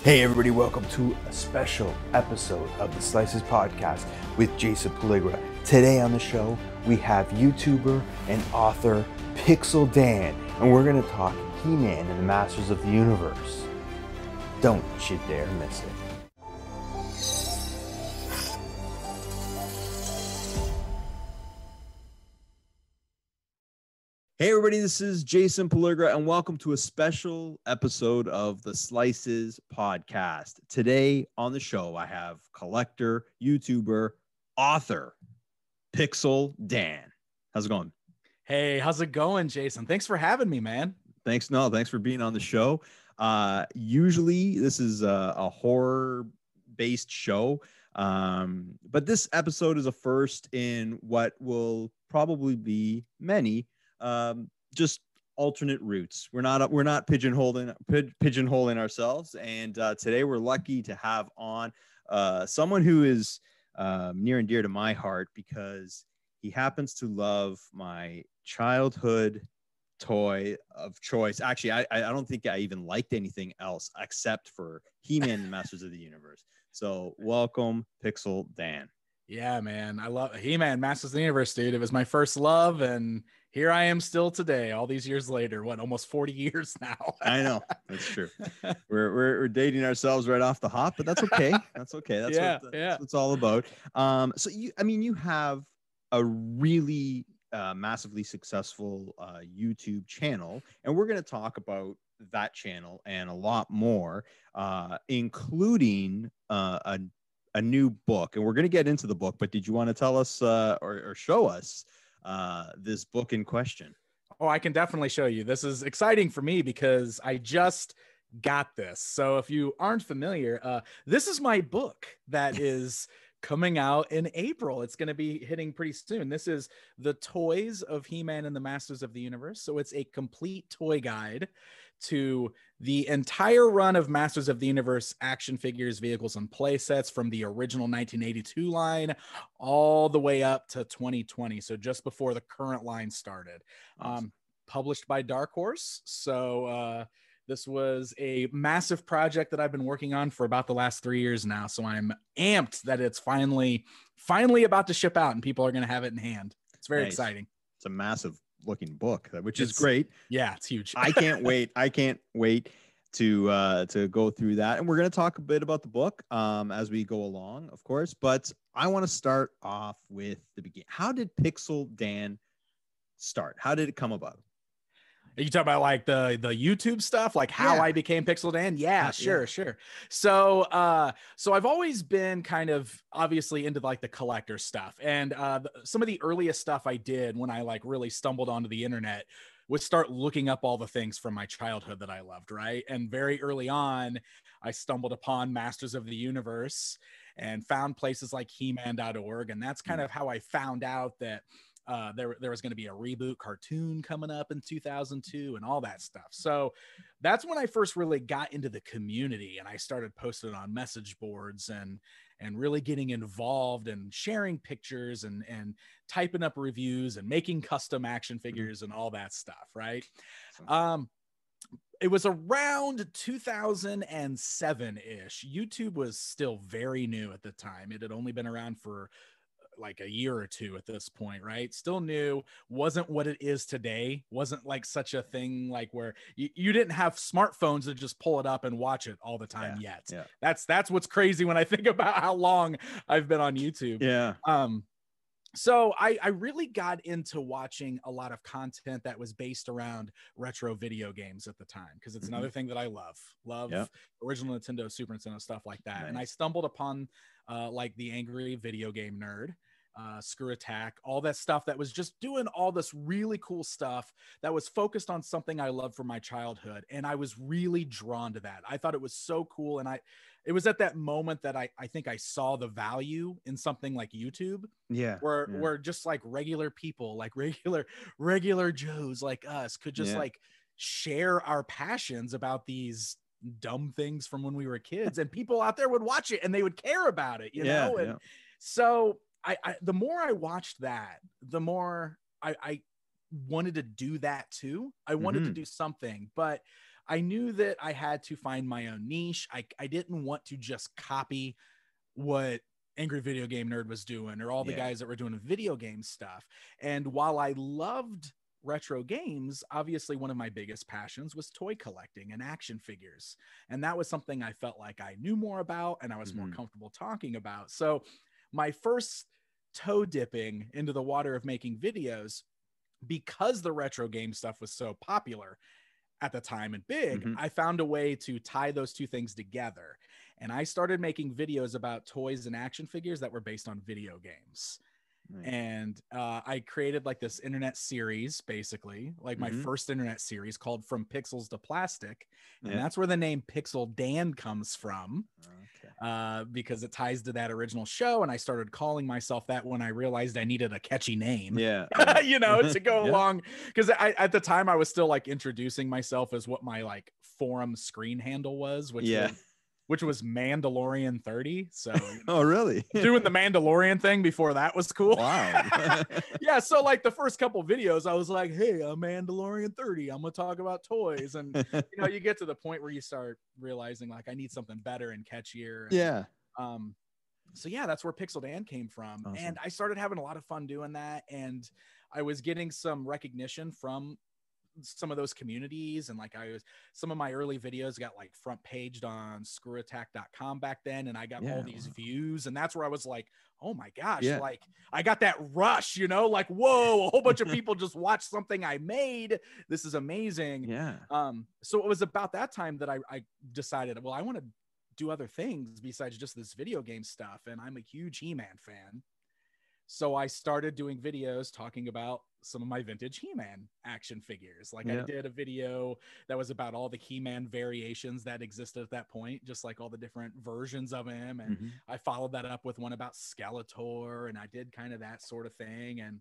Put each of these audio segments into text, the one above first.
Hey everybody, welcome to a special episode of the Slices podcast with Jason Pelligra. Today on the show, we have YouTuber and author Pixel Dan, and we're going to talk He-Man and the Masters of the Universe. Don't you dare miss it. Hey everybody, this is Jason Pelligra, and welcome to a special episode of the Slices podcast. Today on the show, I have collector, YouTuber, author, Pixel Dan. How's it going? Hey, how's it going, Jason? Thanks for having me, man. Thanks for being on the show. Usually this is a horror-based show, but this episode is a first in what will probably be many just alternate routes. We're not pigeonholing ourselves, and today we're lucky to have on someone who is near and dear to my heart because he happens to love my childhood toy of choice. Actually, I don't think I even liked anything else except for He-Man and the Masters of the Universe. So welcome, Pixel Dan. Yeah, man. I love He-Man, Masters of the Universe, dude. It was my first love, and here I am still today, all these years later. What, almost 40 years now? I know. That's true. We're dating ourselves right off the hop, but that's okay. That's okay. That's what it's all about. So you have a really massively successful YouTube channel, and we're going to talk about that channel and a lot more, including a new book. And we're going to get into the book, but did you want to tell us or show us this book in question? Oh, I can definitely show you. This is exciting for me because I just got this. So if you aren't familiar, this is my book that is coming out in April. It's going to be hitting pretty soon. This is The Toys of He-Man and the Masters of the Universe. So it's a complete toy guide to the entire run of Masters of the Universe action figures, vehicles, and play sets from the original 1982 line all the way up to 2020. So just before the current line started. Awesome. Published by Dark Horse. So this was a massive project that I've been working on for about the last 3 years now. So I'm amped that it's finally about to ship out and people are going to have it in hand. It's very exciting. It's a massive looking book, which is great. Yeah, it's huge. I can't wait to go through that, and we're going to talk a bit about the book as we go along, of course, but I want to start off with the beginning. How did Pixel Dan start? How did it come about? Are you talking about like the YouTube stuff, like how I became Pixel Dan? Yeah, sure. So I've always been kind of obviously into like the collector stuff, and some of the earliest stuff I did when I like really stumbled onto the internet was start looking up all the things from my childhood that I loved, right? And very early on, I stumbled upon Masters of the Universe and found places like He-Man.org, and that's kind of how I found out that there was going to be a reboot cartoon coming up in 2002 and all that stuff. So that's when I first really got into the community, and I started posting on message boards and really getting involved and sharing pictures and typing up reviews and making custom action figures and all that stuff. Right. It was around 2007 ish. YouTube was still very new at the time. It had only been around for like a year or two at this point, right? Still new, wasn't what it is today, wasn't like such a thing like where you didn't have smartphones to just pull it up and watch it all the time yet. That's what's crazy when I think about how long I've been on YouTube. So I really got into watching a lot of content that was based around retro video games at the time, because it's another thing that I love original Nintendo, Super Nintendo, stuff like that. Nice. And I stumbled upon like the Angry Video Game Nerd, Screw Attack, all that stuff that was just doing all this really cool stuff that was focused on something I loved from my childhood. And I was really drawn to that. I thought it was so cool. And it was at that moment that I think I saw the value in something like YouTube, where just like regular people, like regular Joes like us could just like share our passions about these dumb things from when we were kids, and people out there would watch it and they would care about it, you know? And so I the more I watched that, the more I wanted to do that too. I wanted to do something, but I knew that I had to find my own niche. I didn't want to just copy what Angry Video Game Nerd was doing or all the guys that were doing video game stuff. And while I loved retro games, obviously one of my biggest passions was toy collecting and action figures. And that was something I felt like I knew more about and I was more comfortable talking about. So my first toe dipping into the water of making videos, because the retro game stuff was so popular at the time and big, I found a way to tie those two things together. And I started making videos about toys and action figures that were based on video games. Nice. And I created like this internet series, basically, like my first internet series called From Pixels to Plastic. And that's where the name Pixel Dan comes from, because it ties to that original show. And I started calling myself that when I realized I needed a catchy name, you know, to go along. Because at the time I was still like introducing myself as what my like forum screen handle was, which was Mandalorian 30. So, oh, really? Doing the Mandalorian thing before that was cool. Wow. Yeah. So, like the first couple videos, I was like, hey, I'm Mandalorian 30. I'm going to talk about toys. And, you know, you get to the point where you start realizing, like, I need something better and catchier. And, so, yeah, that's where Pixel Dan came from. Awesome. And I started having a lot of fun doing that. And I was getting some recognition from some of those communities, and like some of my early videos got like front paged on screwattack.com back then, and I got all these views, and that's where I was like, oh my gosh, like I got that rush, you know, like, whoa, a whole bunch of people just watched something I made. This is amazing. So it was about that time that I decided, well, I want to do other things besides just this video game stuff, and I'm a huge He-Man fan. So I started doing videos talking about some of my vintage He-Man action figures. Like I did a video that was about all the He-Man variations that existed at that point, just like all the different versions of him. And I followed that up with one about Skeletor, and I did kind of that sort of thing. And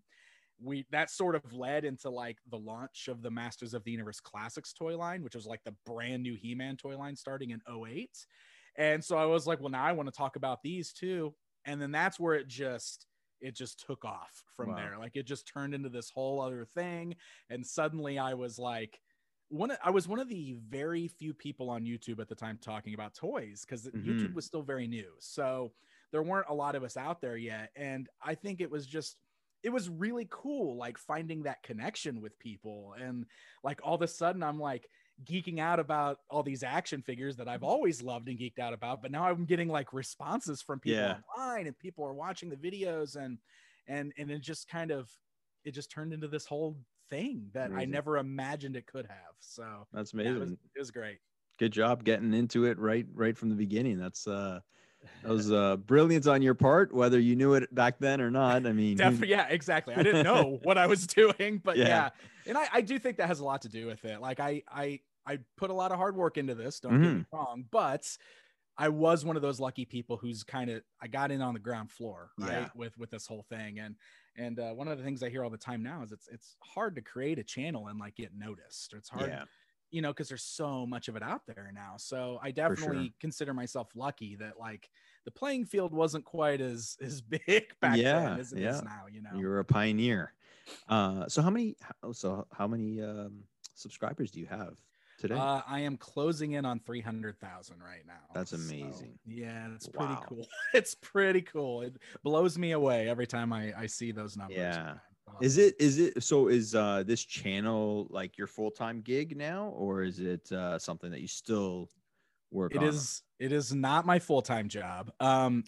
that sort of led into like the launch of the Masters of the Universe Classics toy line, which was like the brand new He-Man toy line starting in 2008. And so I was like, well, now I want to talk about these too. And then that's where it just took off from there. Like it just turned into this whole other thing. And suddenly I was like, I was one of the very few people on YouTube at the time talking about toys, because YouTube was still very new. So there weren't a lot of us out there yet. And I think it was really cool, like finding that connection with people. And like all of a sudden I'm like geeking out about all these action figures that I've always loved and geeked out about, but now I'm getting like responses from people online, and people are watching the videos, and it just turned into this whole thing that I never imagined it could have. So that's amazing. It was great. Good job getting into it right from the beginning. That was brilliant on your part, whether you knew it back then or not. I mean, yeah, exactly. I didn't know what I was doing, but yeah. And I do think that has a lot to do with it. Like I put a lot of hard work into this, don't get me wrong, but I was one of those lucky people who's I got in on the ground floor, right? With this whole thing. And one of the things I hear all the time now is it's hard to create a channel and like get noticed. It's hard, you know, because there's so much of it out there now. So I definitely consider myself lucky that like the playing field wasn't quite as big back then as it is now, you know. You're a pioneer. So how many subscribers do you have today? I am closing in on 300,000 right now. That's amazing. So, yeah, it's pretty cool. It's pretty cool. It blows me away every time I see those numbers. Yeah. Is this channel like your full-time gig now, or is it something that you still work on? It is not my full-time job. I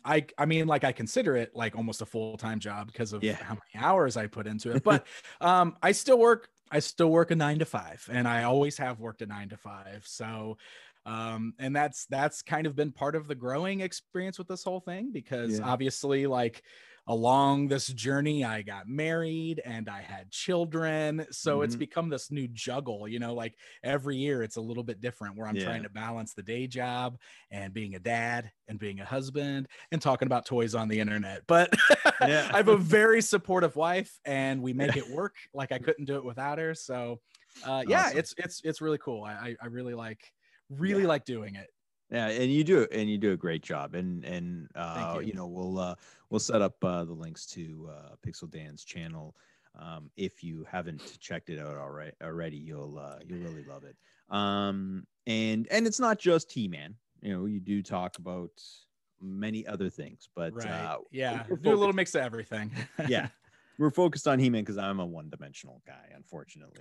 mean, like I consider it like almost a full-time job because of how many hours I put into it. But I still work a 9-to-5, and I always have worked a 9-to-5. So and that's kind of been part of the growing experience with this whole thing, because obviously like along this journey, I got married and I had children. So it's become this new juggle, you know, like every year it's a little bit different, where I'm trying to balance the day job and being a dad and being a husband and talking about toys on the internet. But I have a very supportive wife, and we make it work. Like I couldn't do it without her. So awesome. It's really cool. I really like doing it. Yeah, and you do a great job, and you know, we'll set up the links to Pixel Dan's channel. If you haven't checked it out already, you'll really love it. And it's not just He-Man. You do talk about many other things, but yeah, do a little mix of everything. Yeah, we're focused on He-Man because I'm a one-dimensional guy, unfortunately.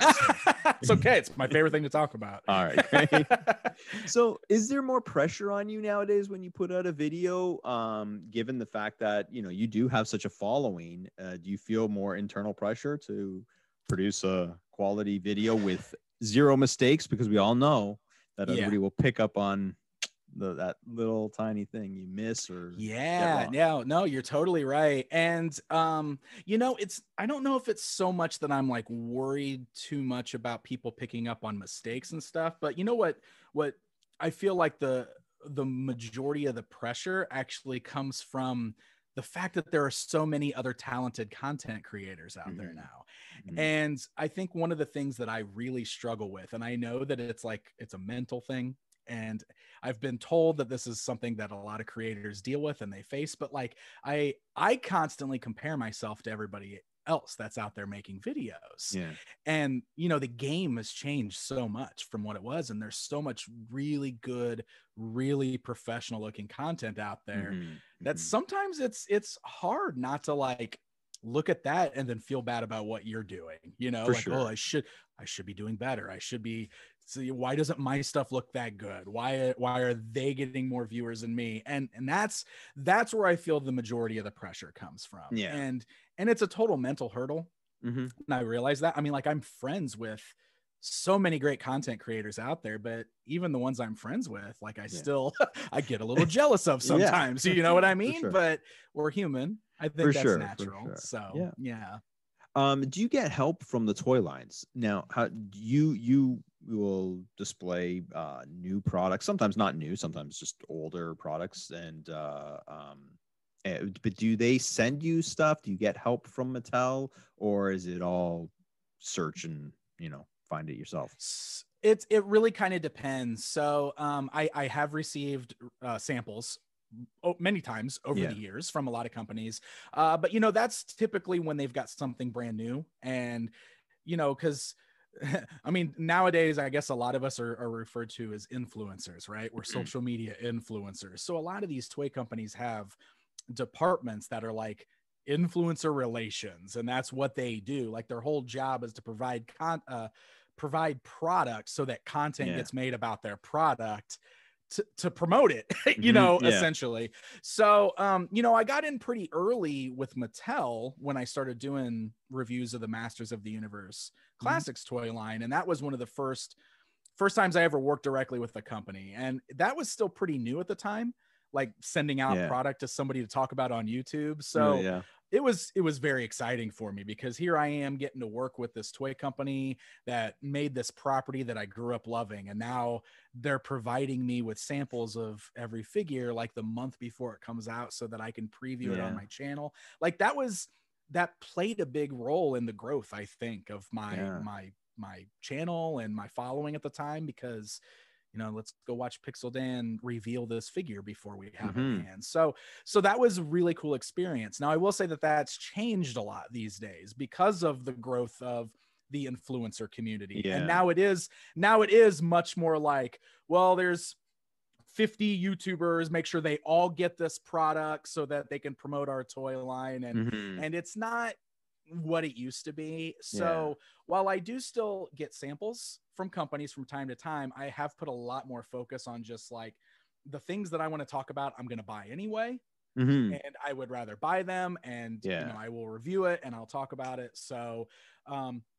It's okay. It's my favorite thing to talk about. All right, great. So is there more pressure on you nowadays when you put out a video, given the fact that you do have such a following? Do you feel more internal pressure to produce a quality video with zero mistakes, because we all know that everybody will pick up on that little tiny thing you miss or no, you're totally right. And I don't know if it's so much that I'm like worried too much about people picking up on mistakes and stuff, but what I feel like the majority of the pressure actually comes from the fact that there are so many other talented content creators out there now. And I think one of the things that I really struggle with, and I know that it's a mental thing, and I've been told that this is something that a lot of creators deal with and they face, but like I constantly compare myself to everybody else that's out there making videos. And the game has changed so much from what it was, and there's so much really good, really professional looking content out there that sometimes it's hard not to like look at that and then feel bad about what you're doing, oh, I should be doing better. I should be. So why doesn't my stuff look that good? Why are they getting more viewers than me? And that's where I feel the majority of the pressure comes from. And it's a total mental hurdle. And I realize that. I mean, like, I'm friends with so many great content creators out there, but even the ones I'm friends with, like, I still I get a little jealous of sometimes. You know what I mean? But we're human. I think that's natural. So do you get help from the toy lines now? How you will display new products, sometimes not new, sometimes just older products, but do they send you stuff? Do you get help from Mattel, or is it all search and find it yourself? It really kind of depends. So I have received samples many times over the years from a lot of companies, but that's typically when they've got something brand new. And because I mean, nowadays I guess a lot of us are referred to as influencers, right? We're social media influencers. So a lot of these toy companies have departments that are like influencer relations, and that's what they do. Like, their whole job is to provide products so that content gets made about their product to promote it, essentially. So, I got in pretty early with Mattel when I started doing reviews of the Masters of the Universe Classics toy line. And that was one of the first times I ever worked directly with the company. And that was still pretty new at the time, like sending out product to somebody to talk about on YouTube. So it was very exciting for me, because here I am getting to work with this toy company that made this property that I grew up loving. And now they're providing me with samples of every figure like the month before it comes out so that I can preview it on my channel. Like, that played a big role in the growth, I think, of my channel and my following at the time, because let's go watch Pixel Dan reveal this figure before we have it in hand. So that was a really cool experience. Now, I will say that that's changed a lot these days because of the growth of the influencer community. And now it is much more like, well, there's 50 YouTubers, make sure they all get this product so that they can promote our toy line. And it's not what it used to be. So while I do still get samples from companies from time to time, I have put a lot more focus on just like the things that I want to talk about, I'm going to buy anyway. And I would rather buy them, and I will review it and I'll talk about it. So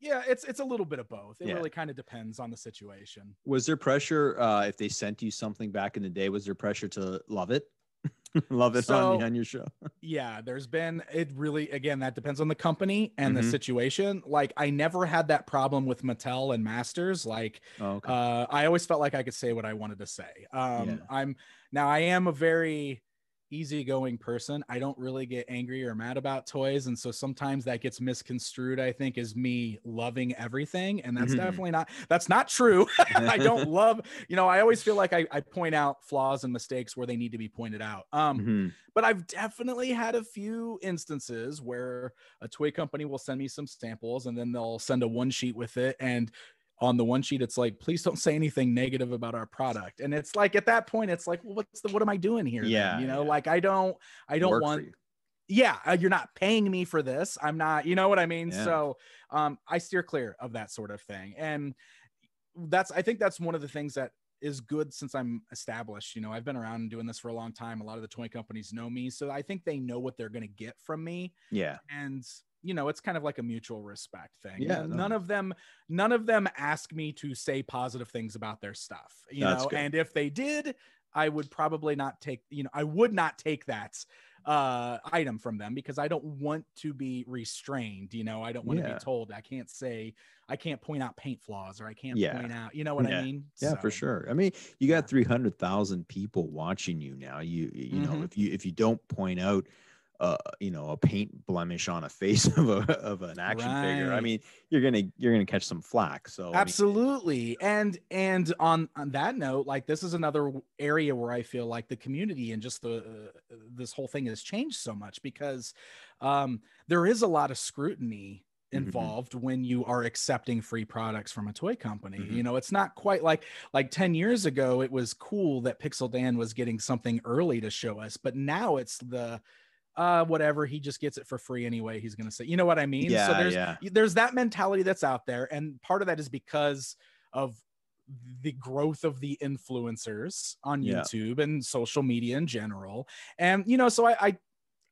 it's a little bit of both. It really kind of depends on the situation. Was there pressure if they sent you something back in the day? Was there pressure to love it? Love it on your show? There's been, it really, again, that depends on the company and the situation. Like, I never had that problem with Mattel and Masters. Like, I always felt like I could say what I wanted to say. I am a very easygoing person. I don't really get angry or mad about toys, and so sometimes that gets misconstrued, I think, as me loving everything, and that's definitely not true. I don't love, I always feel like I point out flaws and mistakes where they need to be pointed out. But I've definitely had a few instances where a toy company will send me some samples, and then they'll send a one sheet with it, and on the one sheet, it's like, please don't say anything negative about our product. And it's like, at that point, it's like, well, what am I doing here? Yeah. Then? You know, like I don't want, you're not paying me for this. I'm not, you know what I mean? Yeah. So I steer clear of that sort of thing. And I think that's one of the things that is good since I'm established. You know, I've been around and doing this for a long time. A lot of the toy companies know me. So I think they know what they're going to get from me. Yeah. And, you know, it's kind of like a mutual respect thing. Yeah. None of them ask me to say positive things about their stuff, you know, good. And if they did, I would probably not take, you know, I would not take that item from them because I don't want to be restrained. You know, I don't want to be told I can't point out paint flaws or I can't point out, you know what I mean? Yeah, so, for sure. I mean, you got 300,000 people watching you now. You know, if you don't point out you know, a paint blemish on a face of an action figure, I mean, you're gonna catch some flack. So absolutely. I mean, and on that note, like this is another area where I feel like the community and just this whole thing has changed so much because there is a lot of scrutiny involved when you are accepting free products from a toy company. You know, it's not quite like 10 years ago it was cool that Pixel Dan was getting something early to show us, but now it's the whatever, he just gets it for free anyway, he's gonna say, you know what I mean? Yeah, so there's that mentality that's out there, and part of that is because of the growth of the influencers on YouTube and social media in general. And you know, so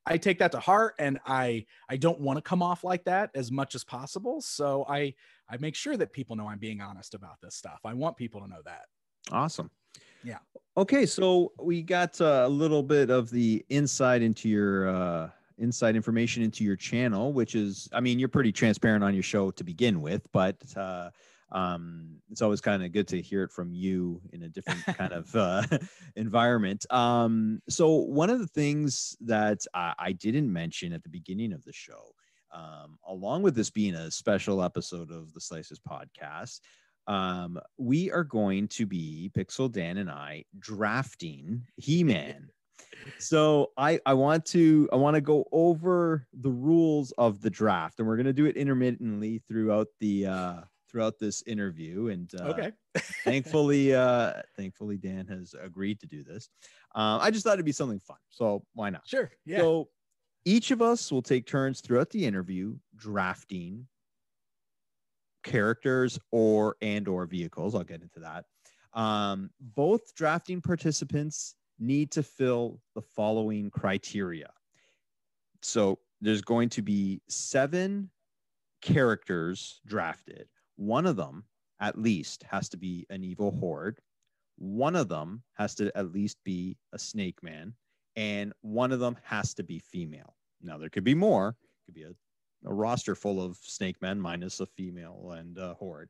I take that to heart, and I don't want to come off like that as much as possible. So I make sure that people know I'm being honest about this stuff. I want people to know that. Awesome. Yeah. Okay, so we got a little bit of the insight into your inside information into your channel, which is, I mean, you're pretty transparent on your show to begin with, but it's always kind of good to hear it from you in a different kind of environment. So one of the things that I didn't mention at the beginning of the show, along with this being a special episode of the Slices podcast, we are going to be, Pixel Dan and I, drafting He-Man. So I want to go over the rules of the draft, and we're going to do it intermittently throughout this interview. And okay. thankfully Dan has agreed to do this. I just thought it'd be something fun, so why not? Sure. Yeah. So each of us will take turns throughout the interview drafting characters or vehicles. I'll get into that. Both drafting participants need to fill the following criteria. So there's going to be 7 characters drafted. One of them at least has to be an evil Horde. One of them has to at least be a Snake Man, and one of them has to be female. Now there could be more. It could be a roster full of Snake Men minus a female and a Horde.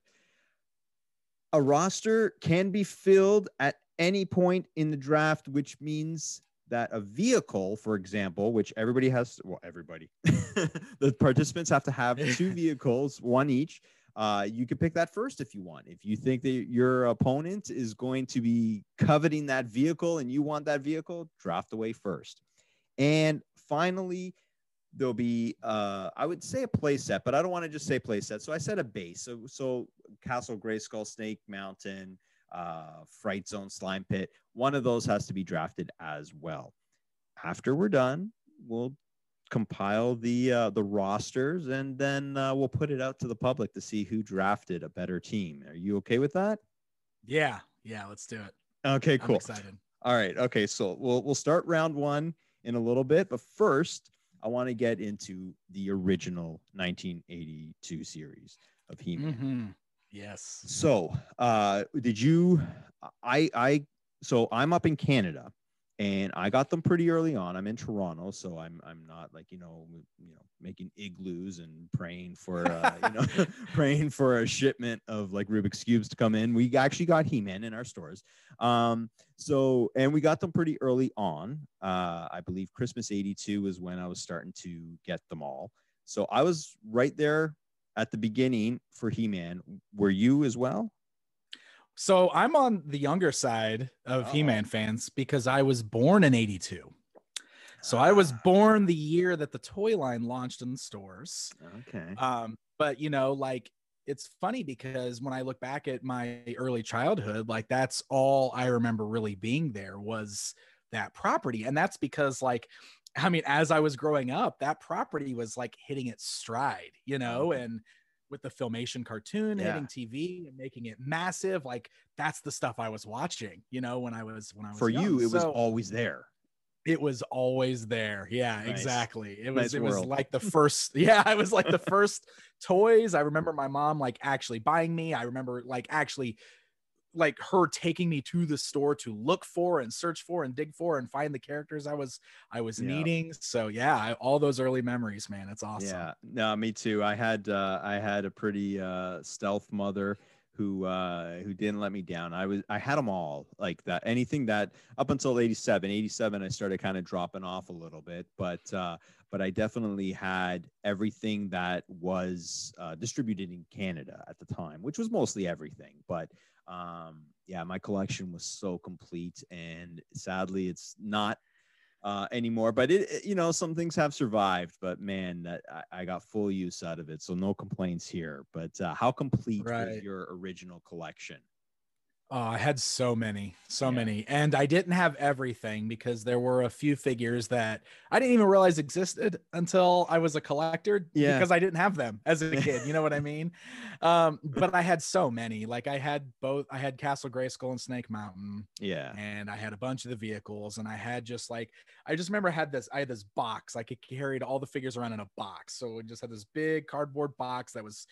A roster can be filled at any point in the draft, which means that a vehicle, for example, which everybody, the participants have to have 2 vehicles, one each. You can pick that first if you want. If you think that your opponent is going to be coveting that vehicle and you want that vehicle, draft away first. And finally, there'll be, I would say a play set, but I don't want to just say play set. So I said a base. So Castle Grayskull, Snake Mountain, Fright Zone, Slime Pit. One of those has to be drafted as well. After we're done, we'll compile the rosters, and then we'll put it out to the public to see who drafted a better team. Are you okay with that? Yeah, let's do it. Okay, cool. I'm excited. All right. Okay, so we'll start round 1 in a little bit, but first I want to get into the original 1982 series of He-Man. Yes. So, so I'm up in Canada, and I got them pretty early on. I'm in Toronto, so I'm not like, making igloos and praying for, praying for a shipment of like Rubik's Cubes to come in. We actually got He-Man in our stores. And we got them pretty early on. I believe Christmas 82 is when I was starting to get them all. So I was right there at the beginning for He-Man. Were you as well? So I'm on the younger side of He-Man fans because I was born in 82. So I was born the year that the toy line launched in the stores. Okay. But like it's funny because when I look back at my early childhood, like that's all I remember really being there was that property. And that's because like, I mean, as I was growing up, that property was like hitting its stride, you know, and with the Filmation cartoon hitting TV and making it massive, like that's the stuff I was watching, you know, when I was for young. you, it was always there. It was always there. Yeah, Nice. Exactly. It was like the first, it was like the first toys. I remember my mom like actually buying me. I remember like actually like her taking me to the store to look for and search for and dig for and find the characters I was needing. So yeah, all those early memories, man. It's awesome. Yeah, no, me too. I had a pretty stealth mother who didn't let me down. I had them all like that. Anything that up until 87, I started kind of dropping off a little bit, but I definitely had everything that was distributed in Canada at the time, which was mostly everything. But yeah, my collection was so complete, and sadly it's not anymore, but it you know, some things have survived, but man, that I got full use out of it, so no complaints here. But how complete was your original collection? Oh, I had so many, and I didn't have everything because there were a few figures that I didn't even realize existed until I was a collector because I didn't have them as a kid. You know what I mean? But I had so many. Like I had Castle Grayskull and Snake Mountain. Yeah. And I had a bunch of the vehicles, and I had just remember I had this box. Like it carried all the figures around in a box. So it just had this big cardboard box that was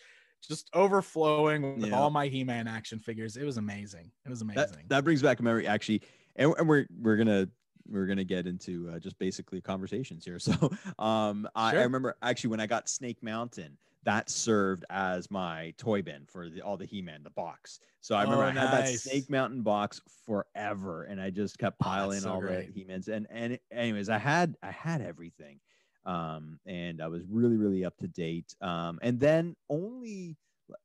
just overflowing with all my He-Man action figures. It was amazing. That brings back a memory, actually, and we're gonna get into just basically conversations here. So I remember actually when I got Snake Mountain, that served as my toy bin for all the He-Man, the box. So I remember I had that Snake Mountain box forever, and I just kept piling the He-Mans. And anyways, I had everything. And I was really up to date. And then only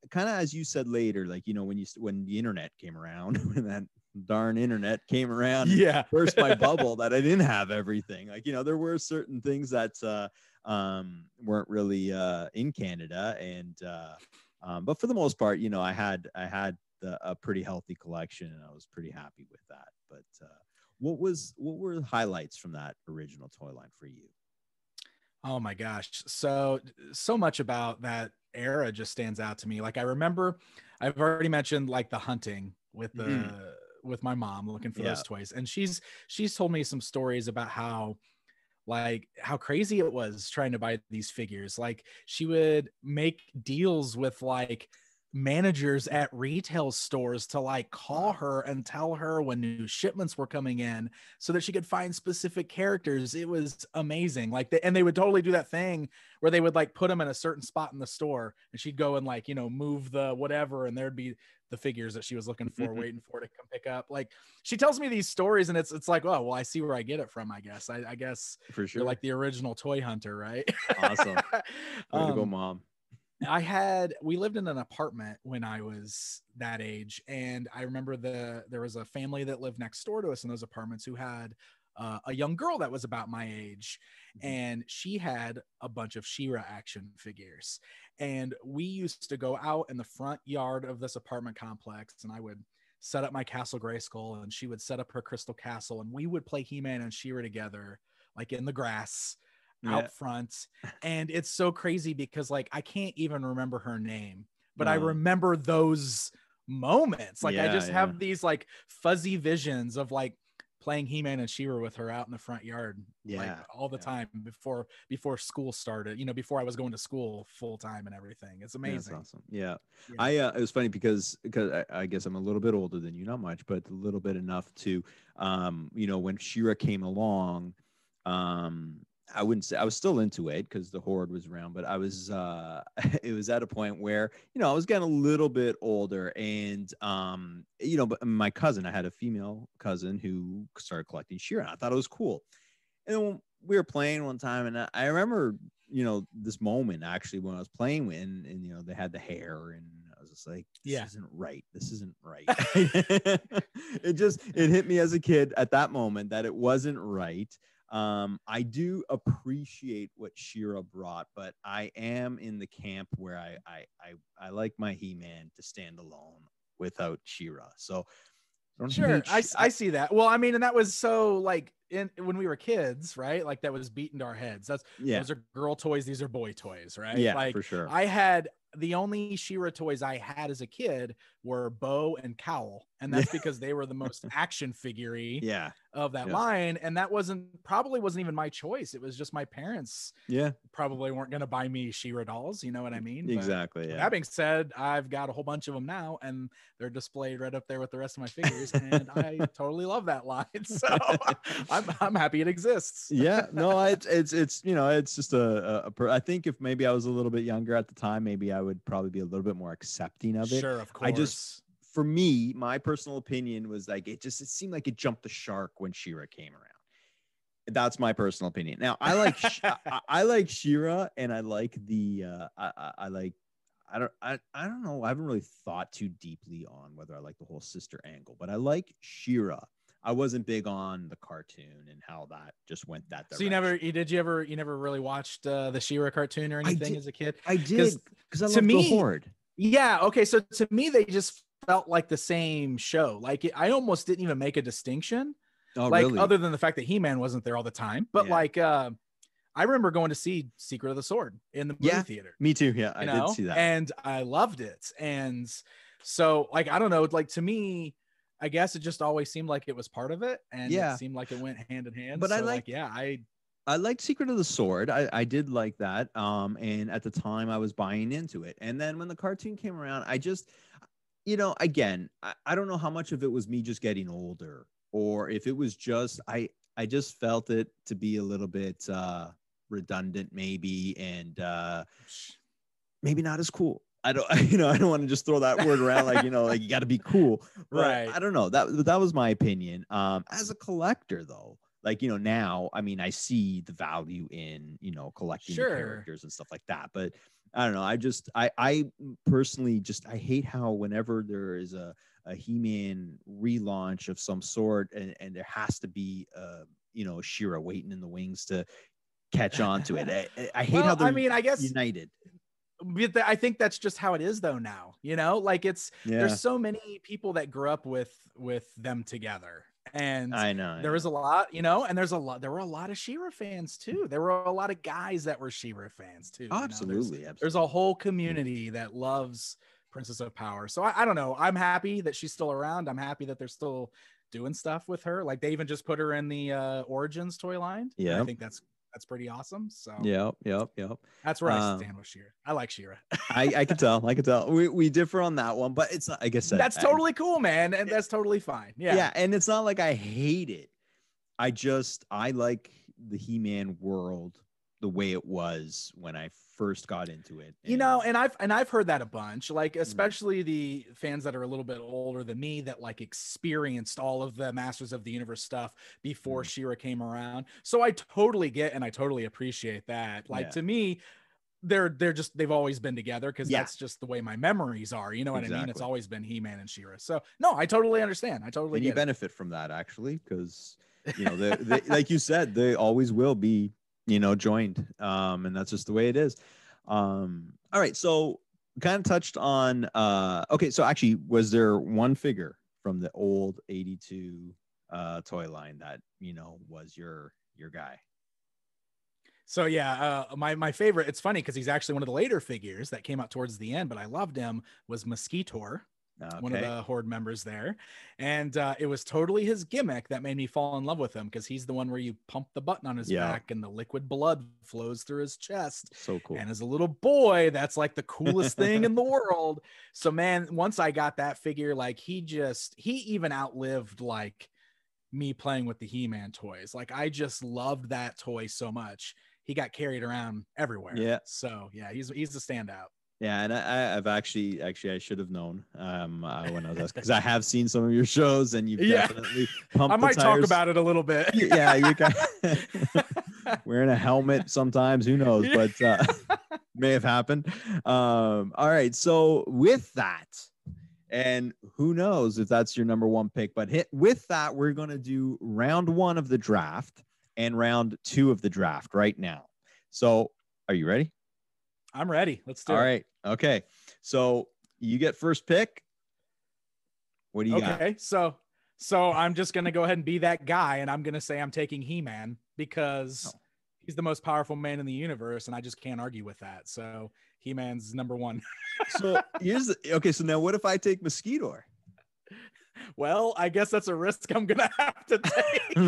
kind of, as you said later, like, you know, when the internet came around, when that darn internet came around, burst my bubble, that I didn't have everything. Like, you know, there were certain things that weren't really in Canada, and but for the most part, you know, I had a pretty healthy collection, and I was pretty happy with that. But what were the highlights from that original toy line for you? Oh my gosh. So much about that era just stands out to me. Like I remember I've already mentioned like the hunting with with my mom looking for those toys. And she's told me some stories about how crazy it was trying to buy these figures. Like she would make deals with like managers at retail stores to like call her and tell her when new shipments were coming in so that she could find specific characters. It was amazing. Like and they would totally do that thing where they would like put them in a certain spot in the store, and she'd go and like, you know, move the whatever, and there'd be the figures that she was looking for, waiting for to come pick up. Like she tells me these stories, and it's like, oh, well, I see where I get it from. I guess I guess for sure, you're like the original toy hunter, right? Awesome. Way to go, Mom. We lived in an apartment when I was that age. And I remember there was a family that lived next door to us in those apartments who had a young girl that was about my age. And she had a bunch of She-Ra action figures. And we used to go out in the front yard of this apartment complex, and I would set up my Castle Grayskull, and she would set up her Crystal Castle, and we would play He-Man and She-Ra together, like in the grass out front. And it's so crazy because like I can't even remember her name, but I remember those moments. Like I just have these like fuzzy visions of like playing He-Man and She-Ra with her out in the front yard, like all the time before school started, you know, before I was going to school full time and everything. It's amazing. That's awesome. It was funny because I guess I'm a little bit older than you, not much, but a little bit enough to you know, when She-Ra came along, I wouldn't say I was still into it because the Horde was around, but I was it was at a point where, you know, I was getting a little bit older, and you know, but my cousin, I had a female cousin who started collecting She-Ra, and I thought it was cool. And then we were playing one time, and I remember, you know, this moment actually when I was playing with, and you know, they had the hair, and I was just like, this isn't right. It hit me as a kid at that moment that it wasn't right. I do appreciate what She-Ra brought, but I am in the camp where I like my He-Man to stand alone without She-Ra. So sure, I see that. Well, I mean, and that was so like when we were kids, right? Like that was beaten to our heads. Those are girl toys, these are boy toys, right? Yeah, like for sure. I had the only She-Ra toys I had as a kid were Bo and Cowl, and that's because they were the most action figure-y of that line, and that probably wasn't even my choice. It was just my parents probably weren't going to buy me She-Ra dolls, you know what I mean? Exactly. But that being said, I've got a whole bunch of them now, and they're displayed right up there with the rest of my figures, and I totally love that line. So I'm happy it exists. No, it's you know, it's just I think if maybe I was a little bit younger at the time, maybe I would probably be a little bit more accepting of it. Sure, of course. For me, my personal opinion was like it seemed like it jumped the shark when She-Ra came around. That's my personal opinion. Now I like I like She-Ra, and I like the I like I don't know. I haven't really thought too deeply on whether I like the whole sister angle, but I like She-Ra. I wasn't big on the cartoon and how that just went that direction. So you never really watched the She-Ra cartoon or anything as a kid? I did, because I love the Horde. Yeah. Okay. So to me, they just felt like the same show. Like I almost didn't even make a distinction. Oh, like really? Other than the fact that He-Man wasn't there all the time, but I remember going to see Secret of the Sword in the movie theater. Me too. Yeah, I did see that, and I loved it. And so, like, I don't know, like to me, I guess it just always seemed like it was part of it, and it seemed like it went hand in hand. But so, I liked Secret of the Sword. I did like that. And at the time I was buying into it. And then when the cartoon came around, I just, again, I don't know how much of it was me just getting older, or if it was just, I just felt it to be a little bit redundant maybe, and maybe not as cool. I don't want to just throw that word around like you got to be cool, right? I don't know. That was my opinion. As a collector though, like now, I mean, I see the value in collecting the characters and stuff like that. But I don't know. I personally I hate how whenever there is a He-Man relaunch of some sort, and there has to be She-Ra waiting in the wings to catch on to it. I hate how they're I guess united. I think that's just how it is though now, like there's so many people that grew up with them together, and I know there was a lot, and there were a lot of She-Ra fans too. There were a lot of guys that were She-Ra fans too. Absolutely. There's a whole community that loves Princess of Power. So I don't know. I'm happy that she's still around. I'm happy that they're still doing stuff with her. Like they even just put her in the Origins toy line. Yeah. I think that's pretty awesome. So yep. That's where I stand with She-Ra. I like She-Ra. I could tell. We differ on that one, but it's not, like I said, that's totally cool, man. And that's totally fine. Yeah. And it's not like I hate it. I like the He-Man world the way it was when I first got into it. And I've heard that a bunch, like especially the fans that are a little bit older than me that like experienced all of the Masters of the Universe stuff before She-Ra came around. So I totally get and I totally appreciate that. Like to me, they've always been together because that's just the way my memories are. You know what I mean? It's always been He-Man and She-Ra. So no, I totally understand. And you benefit from that actually, because they like you said, they always will be joined, and that's just the way it is. All right, so kind of touched on okay, so actually, was there one figure from the old 82 toy line that was your guy? So my favorite, it's funny because he's actually one of the later figures that came out towards the end, but I loved him, was Mosquitor. One of the Horde members there, and it was totally his gimmick that made me fall in love with him, because he's the one where you pump the button on his back and the liquid blood flows through his chest. So cool. And as a little boy, that's like the coolest thing in the world. So man, once I got that figure, like he even outlived like me playing with the He-Man toys. Like I just loved that toy so much. He got carried around everywhere. So he's the standout. Yeah, and I've actually I should have known when I was asking, because I have seen some of your shows, and you've definitely pumped. I might talk about it a little bit. Yeah, you got wearing a helmet sometimes. Who knows? But may have happened. All right, so with that, and who knows if that's your number one pick, but with that, we're gonna do round one of the draft. and round 2 of the draft right now. So are you ready? I'm ready. Let's do it. All right. Okay. So you get first pick. What do you got? Okay. So I'm just going to go ahead and be that guy. And I'm going to say I'm taking He-Man because he's the most powerful man in the universe. And I just can't argue with that. So He-Man's number 1. So so now what if I take Mosquito? Well, I guess that's a risk I'm gonna have to take.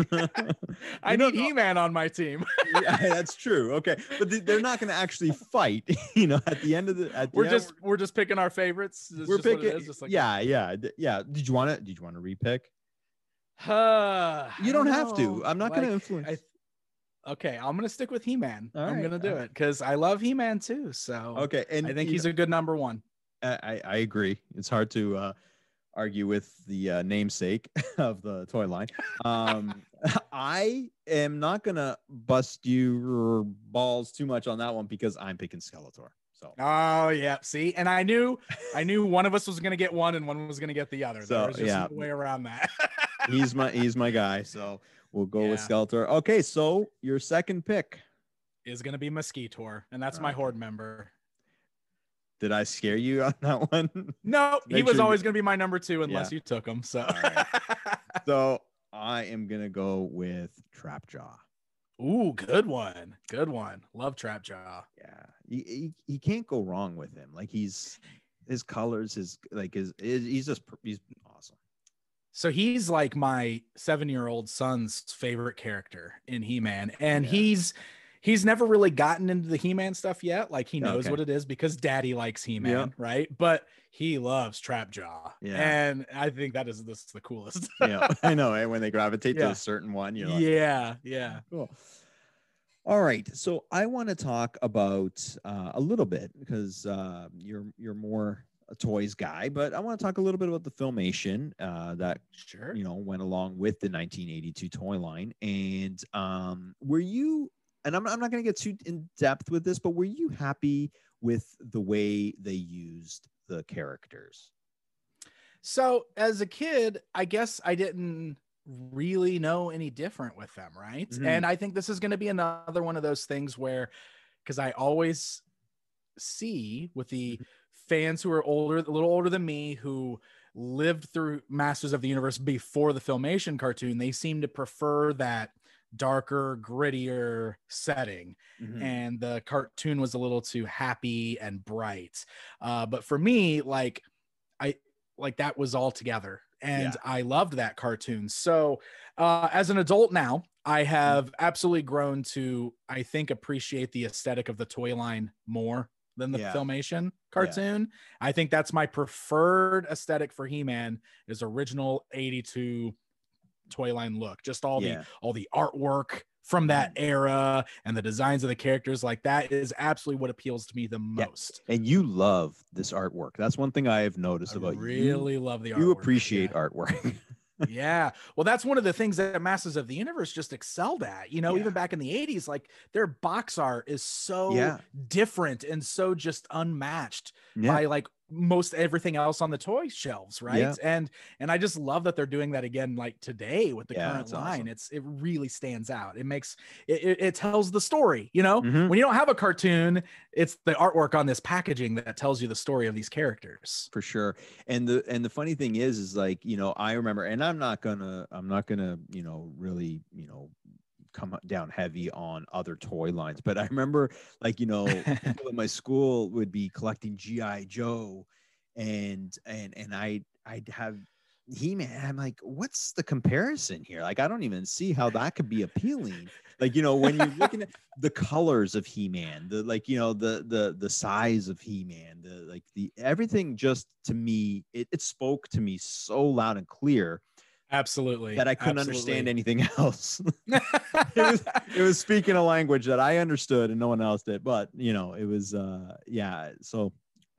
I need He-Man on my team. Yeah, that's true. Okay, but they're not gonna actually fight. At the end of the, we're just picking our favorites. We're picking. Yeah. Did you want to repick? You don't have to. I'm not gonna influence. Okay, I'm gonna stick with He-Man. I'm gonna do it because I love He-Man too. So okay, and I think he's a good number 1. I agree. It's hard to argue with the namesake of the toy line. I am not gonna bust your balls too much on that one because I'm picking Skeletor. So oh yeah, see, and I knew one of us was gonna get one and one was gonna get the other. So there's just no way around that. he's my guy. So we'll go with Skeletor. Okay, so your second pick is gonna be Mosquito, and that's my Horde member. Did I scare you on that one? No, he was always going to be my number 2 unless you took him. So, right. So I am going to go with Trapjaw. Ooh, good one. Good one. Love Trapjaw. Yeah. You can't go wrong with him. Like his colors, he's awesome. So he's like my 7-year-old son's favorite character in He-Man. And he's never really gotten into the He-Man stuff yet. Like he knows what it is because daddy likes He-Man, right? But he loves Trapjaw. Yeah. And I think this is the coolest. Yeah, I know. And when they gravitate to a certain one, you're like, yeah. Cool. All right. So I want to talk about a little bit because you're more a toys guy, but I want to talk a little bit about the Filmation that went along with the 1982 toy line. And were you? And I'm not going to get too in depth with this, but were you happy with the way they used the characters? So as a kid, I guess I didn't really know any different with them, right? Mm-hmm. And I think this is going to be another one of those things where, because I always see with the fans who are older, a little older than me, who lived through Masters of the Universe before the Filmation cartoon, they seem to prefer that darker, grittier setting, and the cartoon was a little too happy and bright. But for me, that was all together, and I loved that cartoon. So as an adult now, I have absolutely grown to, I think, appreciate the aesthetic of the toy line more than the Filmation cartoon. I think that's my preferred aesthetic for He-Man, is original 82 toy line look. Just all the artwork from that era and the designs of the characters, like that is absolutely what appeals to me the most. And you love this artwork. That's one thing I have noticed about you. Really love the artwork. You appreciate artwork. Yeah. Well, that's one of the things that Masters of the Universe just excelled at, even back in the 80s, like their box art is so different and so just unmatched by like most everything else on the toy shelves, right? And I just love that they're doing that again, like today with the current line. Awesome. It really stands out. It makes it tells the story, when you don't have a cartoon, it's the artwork on this packaging that tells you the story of these characters. For sure. And the funny thing is like, I remember, and I'm not gonna really come down heavy on other toy lines, but I remember like people at my school would be collecting G.I. Joe and I'd have He-Man. I'm like, what's the comparison here? Like, I don't even see how that could be appealing. Like, when you're looking at the colors of He-Man, the size of He-Man, the everything, just to me, it spoke to me so loud and clear. Absolutely. That I couldn't understand anything else. it was speaking a language that I understood and no one else did. But it was So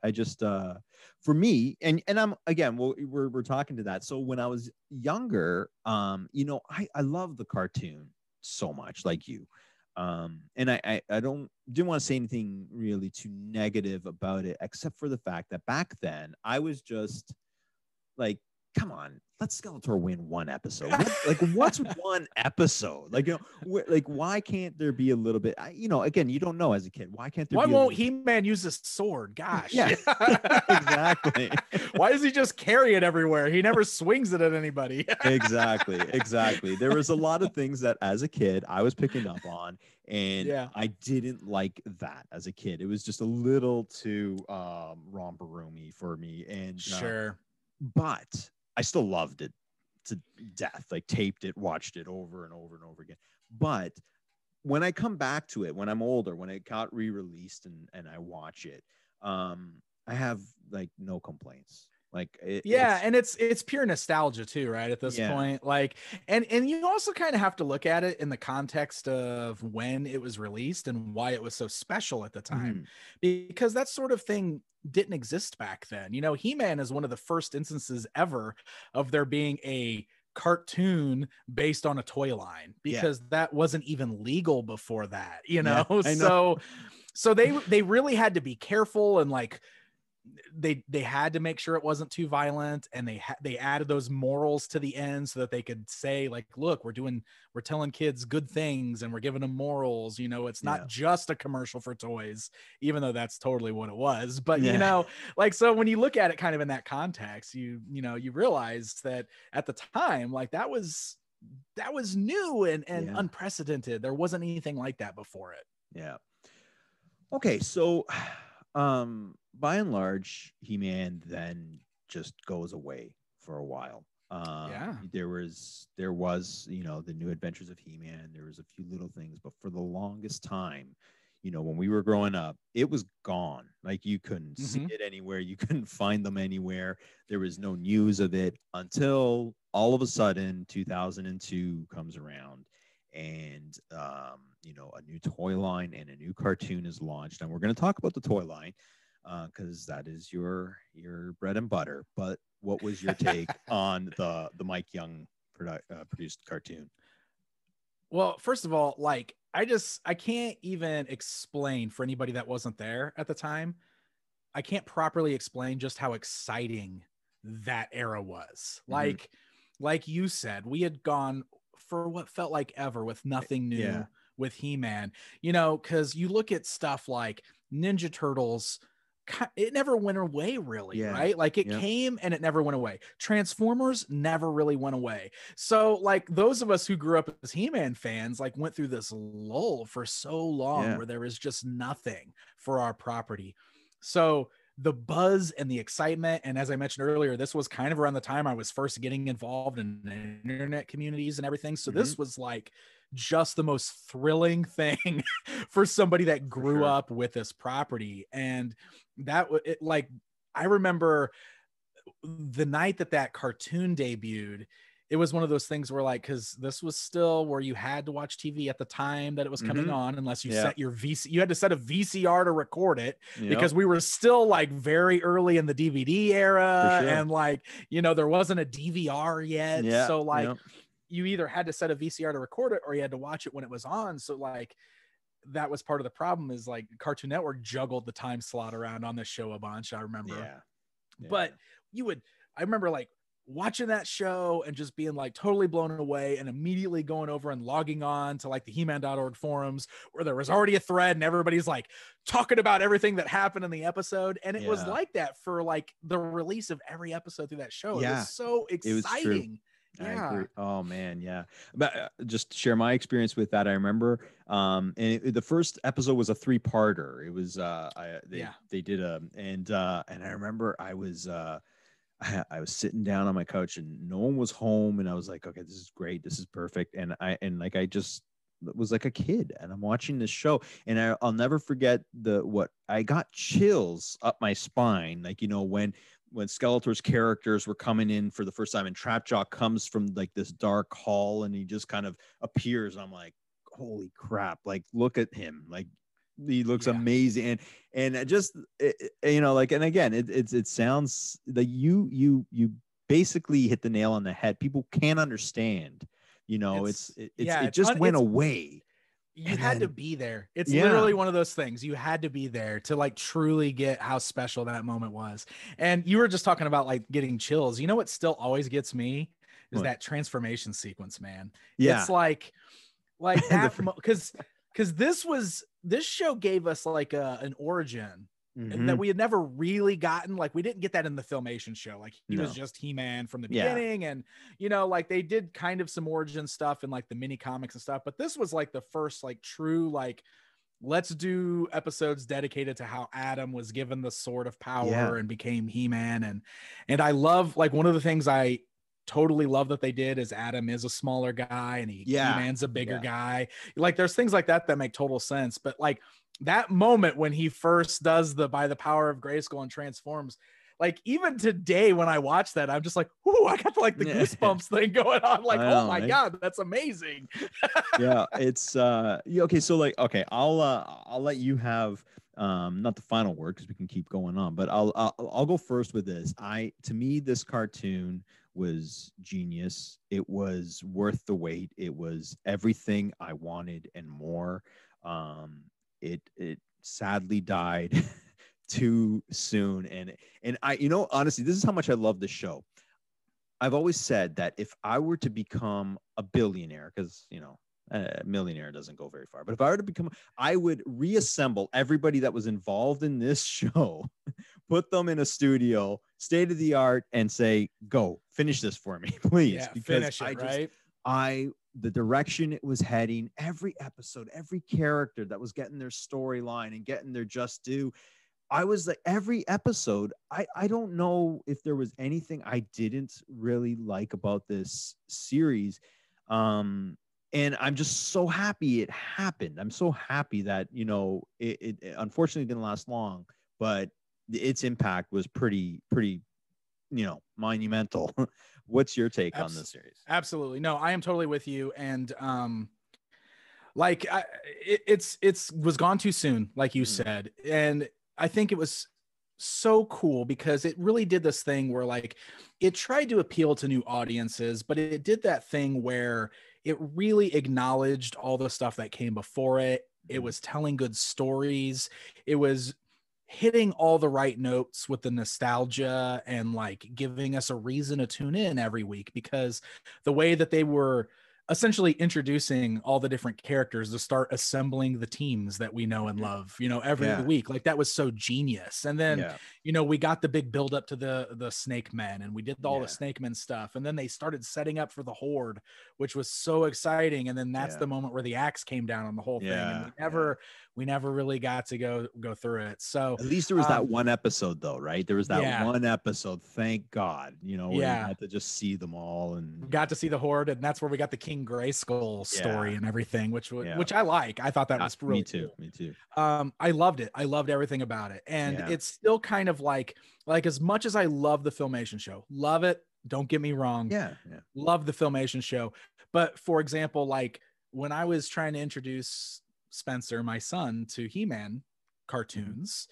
I just for me, and I'm again, we're talking to that. So when I was younger, I love the cartoon so much, like you. And I didn't want to say anything really too negative about it, except for the fact that back then I was just like, come on, let Skeletor win one episode. What's one episode? Why can't there be a little bit? Again, you don't know as a kid. Why can't there? Why won't He-Man use his sword? Gosh, yeah, exactly. Why does he just carry it everywhere? He never swings it at anybody. Exactly. There was a lot of things that as a kid I was picking up on, and I didn't like that as a kid. It was just a little too romper-roomy for me, and sure. But I still loved it to death. Like taped it, watched it over and over and over again. But when I come back to it, when I'm older, when it got re-released and I watch it, I have like no complaints. Like it's pure nostalgia too, right? At this point, like, and you also kind of have to look at it in the context of when it was released and why it was so special at the time, because that sort of thing didn't exist back then. He-Man is one of the first instances ever of there being a cartoon based on a toy line, because that wasn't even legal before that, so they really had to be careful, and like they had to make sure it wasn't too violent, and they added those morals to the end so that they could say like, look, we're telling kids good things and we're giving them morals. It's not just a commercial for toys, even though that's totally what it was. But so when you look at it kind of in that context, you realize that at the time, like that was new and unprecedented. There wasn't anything like that before it. Yeah. Okay, so by and large, He-Man then just goes away for a while. There was the New Adventures of He-Man. There was a few little things, but for the longest time, when we were growing up, it was gone. Like you couldn't see it anywhere. You couldn't find them anywhere. There was no news of it until all of a sudden 2002 comes around, and a new toy line and a new cartoon is launched. And we're going to talk about the toy line because that is your bread and butter. But what was your take on the Mike Young produced cartoon? Well, first of all, like I can't even explain for anybody that wasn't there at the time. I can't properly explain just how exciting that era was. Like you said, we had gone for what felt like ever with nothing new with He-Man, because you look at stuff like Ninja Turtles, it never went away really, right? Like it came and it never went away. Transformers never really went away. So like those of us who grew up as He-Man fans, like went through this lull for so long where there was just nothing for our property. So the buzz and the excitement, and as I mentioned earlier, this was kind of around the time I was first getting involved in internet communities and everything. So this was like just the most thrilling thing for somebody that grew up with this property. And I remember the night that cartoon debuted, it was one of those things where like, cause this was still where you had to watch TV at the time that it was coming on, unless you set your you had to set a VCR to record it because we were still like very early in the DVD era. And like, there wasn't a DVR yet. So like you either had to set a VCR to record it or you had to watch it when it was on. So like, that was part of the problem, is like Cartoon Network juggled the time slot around on this show a bunch. I remember, but I remember like watching that show and just being like totally blown away, and immediately going over and logging on to like the He-Man.org forums where there was already a thread and everybody's like talking about everything that happened in the episode. And it was like that for like the release of every episode through that show. It was so exciting. I agree. Oh man, but just to share my experience with that, I remember and the first episode was a 3-parter. It was they did and I remember I was sitting down on my couch and no one was home, and I was like, okay, this is great, this is perfect. And I just was like a kid, and I'm watching this show, and I'll never forget what I got chills up my spine, like when Skeletor's characters were coming in for the first time, and Trapjaw comes from like this dark hall and he just kind of appears. And I'm like, holy crap. Like, look at him. Like he looks amazing. And it just, and again, it sounds like you basically hit the nail on the head. People can't understand, it just went away. you had to be there. It's literally one of those things. You had to be there to like truly get how special that moment was. And you were just talking about like getting chills. You know what still always gets me is that transformation sequence, man. Yeah. It's like that because this show gave us like an origin that we had never really gotten. Like we didn't get that in the Filmation show. Like he was just He-Man from the beginning, and you know, like they did kind of some origin stuff in like the mini comics and stuff, but this was like the first like true like let's do episodes dedicated to how Adam was given the sword of power and became He-Man. And I love, like, one of the things I totally love that they did is Adam is a smaller guy and He-Man's a bigger guy. Like there's things like that that make total sense, but like that moment when he first does the by the power of Grayskull and transforms, like even today when I watch that, I'm just like, ooh, I got like the goosebumps thing going on. Like, oh my God, that's amazing. It's okay. So like, okay, I'll let you have not the final word because we can keep going on, but I'll go first with this. To me, this cartoon was genius. It was worth the wait. It was everything I wanted and more. It sadly died too soon, and I, you know, honestly, this is how much I love the show. I've always said that if I were to become a billionaire, because, you know, a millionaire doesn't go very far, but if I were to become, I would reassemble everybody that was involved in this show, put them in a studio, state of the art, and say, go finish this for me, please. Yeah, because finish it, the direction it was heading, every episode, every character that was getting their storyline and getting their just due. I was like, every episode, I don't know if there was anything I didn't really like about this series. And I'm just so happy it happened. I'm so happy that, you know, it unfortunately didn't last long, but its impact was pretty, you know, monumental. What's your take on this series? Absolutely. No, I am totally with you. And like it's was gone too soon, like you said. And I think it was so cool because it really did this thing where like it tried to appeal to new audiences, but it did that thing where it really acknowledged all the stuff that came before it. It was telling good stories. It was hitting all the right notes with the nostalgia and like giving us a reason to tune in every week, because the way that they were essentially introducing all the different characters to start assembling the teams that we know and love, you know, every week, like that was so genius. And then, you know, we got the big build up to the Snake Men, and we did all the Snake Men stuff. And then they started setting up for the Horde, which was so exciting. And then that's the moment where the axe came down on the whole thing. And we never really got to go through it. So at least there was that one episode though, right? There was that one episode, thank God, you know, where you got to just see them all, and got to see the Horde, and that's where we got the King Grayskull story and everything, which I like. I thought that was really cool. Me too. I loved it. I loved everything about it. And it's still kind of like as much as I love the Filmation show, love it. Don't get me wrong. Love the Filmation show. But for example, like when I was trying to introduce Spencer, my son, to He-Man cartoons,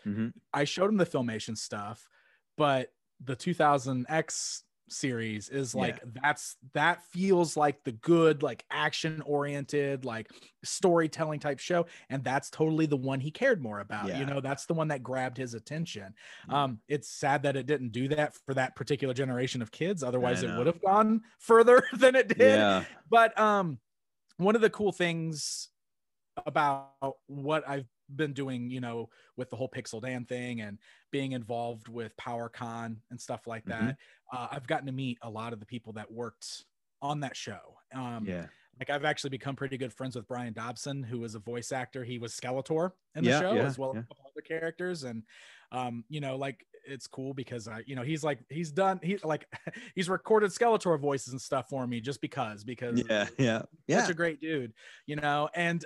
I showed him the Filmation stuff, but the 2000X series is like that feels like the good, like action oriented, like storytelling type show, and that's totally the one he cared more about. You know, that's the one that grabbed his attention. It's sad that it didn't do that for that particular generation of kids, otherwise it would have gone further than it did. But one of the cool things about what I've been doing, you know, with the whole Pixel Dan thing and being involved with PowerCon and stuff like that, I've gotten to meet a lot of the people that worked on that show. Like I've actually become pretty good friends with Brian Dobson, who was a voice actor. He was Skeletor in the show, as well as a couple other characters. And you know, like it's cool because you know, he's recorded Skeletor voices and stuff for me just because such a great dude, you know. And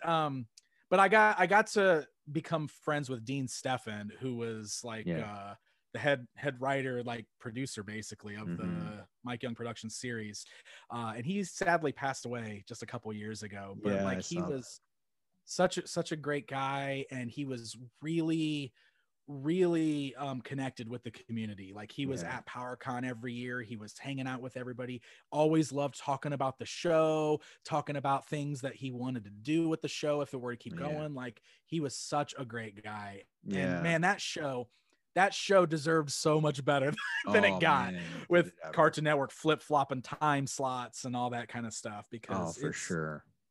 but I got to become friends with Dean Steffen, who was like the head writer, like producer basically of the Mike Young Productions series. And he sadly passed away just a couple years ago, but like he was such a great guy. And he was really really connected with the community. Like he was at PowerCon every year. He was hanging out with everybody, always loved talking about the show, talking about things that he wanted to do with the show if it were to keep going. Like he was such a great guy. And man, that show deserved so much better than it got with Cartoon Network flip-flopping time slots and all that kind of stuff, because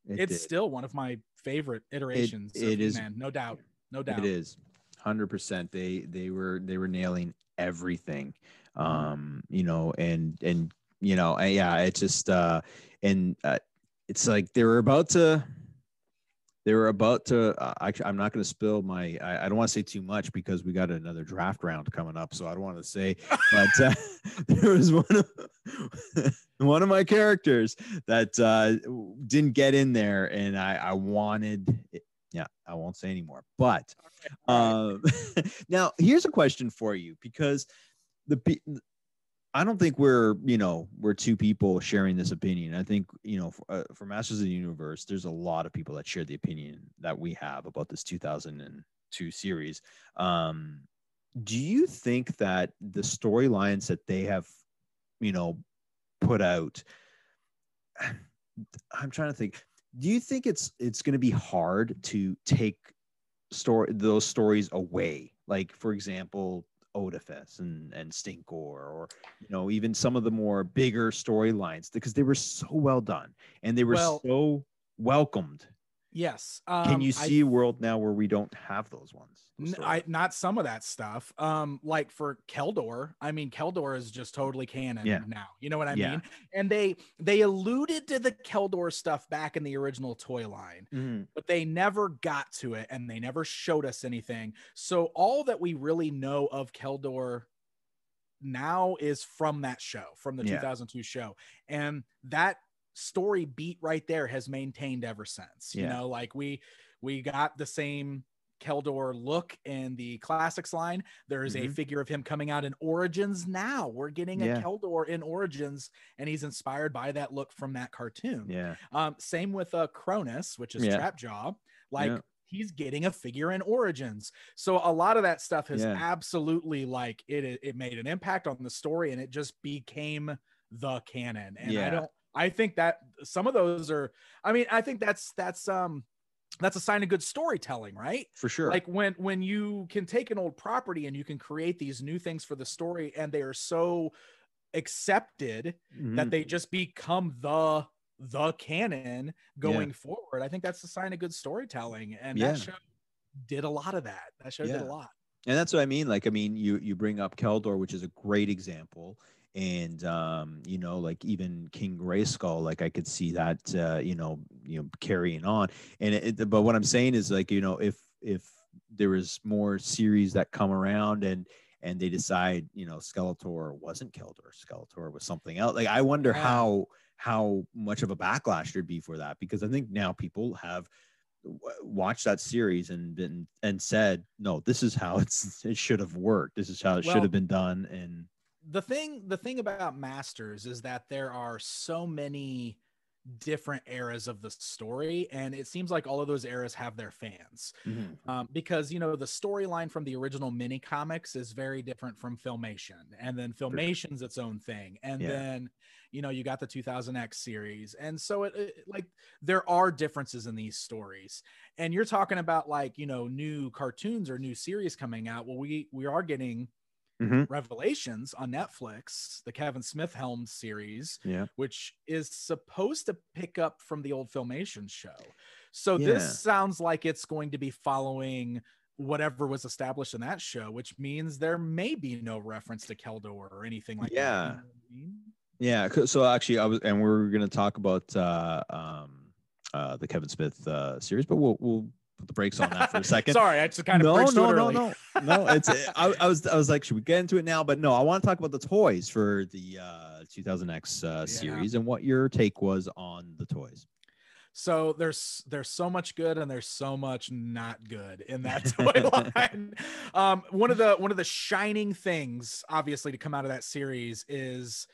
it's still one of my favorite iterations of He-Man, no doubt. It is 100%. They were nailing everything. You know, and you know, it's just it's like they were about to I'm not going to spill my, I don't want to say too much because we got another draft round coming up, so I don't want to say, but there was one of my characters that didn't get in there, and I wanted it. Yeah, I won't say anymore. But now here's a question for you, because I don't think we're two people sharing this opinion. I think, for Masters of the Universe, there's a lot of people that share the opinion that we have about this 2002 series. Do you think that the storylines that they have, put out, I'm trying to think, do you think it's going to be hard to take those stories away? Like, for example, Odafess and Stinkor, or even some of the more bigger storylines, because they were so well done and they were so welcomed. Yes. Can you see a world now where we don't have those ones? Not some of that stuff. Like for Keldor, I mean, Keldor is just totally canon now. You know what I mean? And they alluded to the Keldor stuff back in the original toy line, but they never got to it, and they never showed us anything. So all that we really know of Keldor now is from that show, from the 2002 show, and that story beat right there has maintained ever since. You know, like we got the same Keldor look in the classics line. There is a figure of him coming out in Origins now. We're getting a Keldor in Origins, and he's inspired by that look from that cartoon. Same with Cronus, which is Trapjaw. Like he's getting a figure in Origins. So a lot of that stuff has absolutely, like, it made an impact on the story, and it just became the canon. And I think that some of those are, I mean, I think that's a sign of good storytelling, right? For sure. Like when you can take an old property and you can create these new things for the story, and they are so accepted that they just become the canon going forward. I think that's a sign of good storytelling. And that show did a lot of that. That show did a lot. And that's what I mean. Like, I mean, you bring up Keldor, which is a great example. And, like even King Grayskull, like I could see that, carrying on. And but what I'm saying is, like, if there is more series that come around and they decide, Skeletor wasn't Keldor, Skeletor was something else. Like, I wonder how much of a backlash there'd be for that, because I think now people have watched that series and said, no, this is how it should have worked. This is how it should have been done. And the thing about Masters is that there are so many different eras of the story, and it seems like all of those eras have their fans. Because the storyline from the original mini comics is very different from Filmation, and then Filmation's its own thing, and then you got the 2000X series, and so it like there are differences in these stories. And you're talking about, like, new cartoons or new series coming out. Well, we are getting Revelations on Netflix, the Kevin Smith helmed series, which is supposed to pick up from the old Filmation show. So this sounds like it's going to be following whatever was established in that show, which means there may be no reference to Keldor or anything like that. You know what I mean? Yeah. So actually, we're going to talk about the Kevin Smith series, but we'll put the brakes on that for a second. Sorry, I just kind of no. It's I was like, should we get into it now? But no, I want to talk about the toys for the 2000X series and what your take was on the toys. So there's so much good and there's so much not good in that toy line. One of the shining things, obviously, to come out of that series is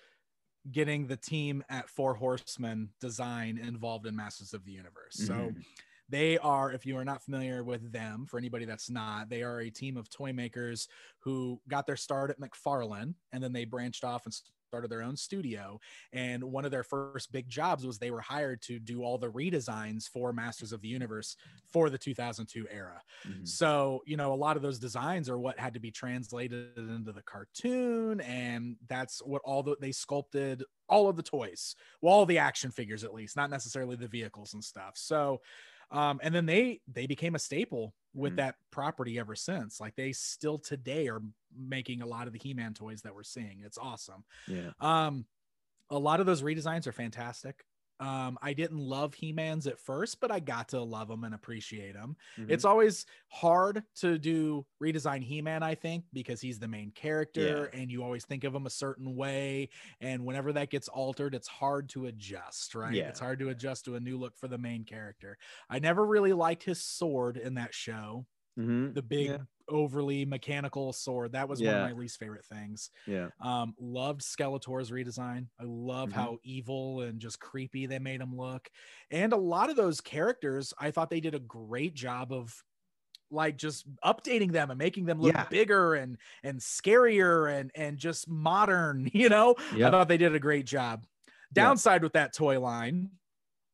getting the team at Four Horsemen design involved in Masters of the Universe. So They are, if you are not familiar with them, for anybody that's not, they are a team of toy makers who got their start at McFarlane, and then they branched off and started their own studio. And one of their first big jobs was they were hired to do all the redesigns for Masters of the Universe for the 2002 era. So, you know, a lot of those designs are what had to be translated into the cartoon, and that's what they sculpted all of the toys, well, all the action figures, at least, not necessarily the vehicles and stuff. So and then they became a staple with that property ever since. Like, they still today are making a lot of the He-Man toys that we're seeing. It's awesome. Yeah. A lot of those redesigns are fantastic. I didn't love He-Mans at first, but I got to love them and appreciate them. It's always hard to do redesign He-Man, I think, because he's the main character and you always think of him a certain way. And whenever that gets altered, it's hard to adjust, right? It's hard to adjust to a new look for the main character. I never really liked his sword in that show. The big overly mechanical sword, that was one of my least favorite things. Loved Skeletor's redesign. I love how evil and just creepy they made him look. And a lot of those characters, I thought they did a great job of like just updating them and making them look bigger and scarier and just modern, you know. I thought they did a great job. Downside with that toy line,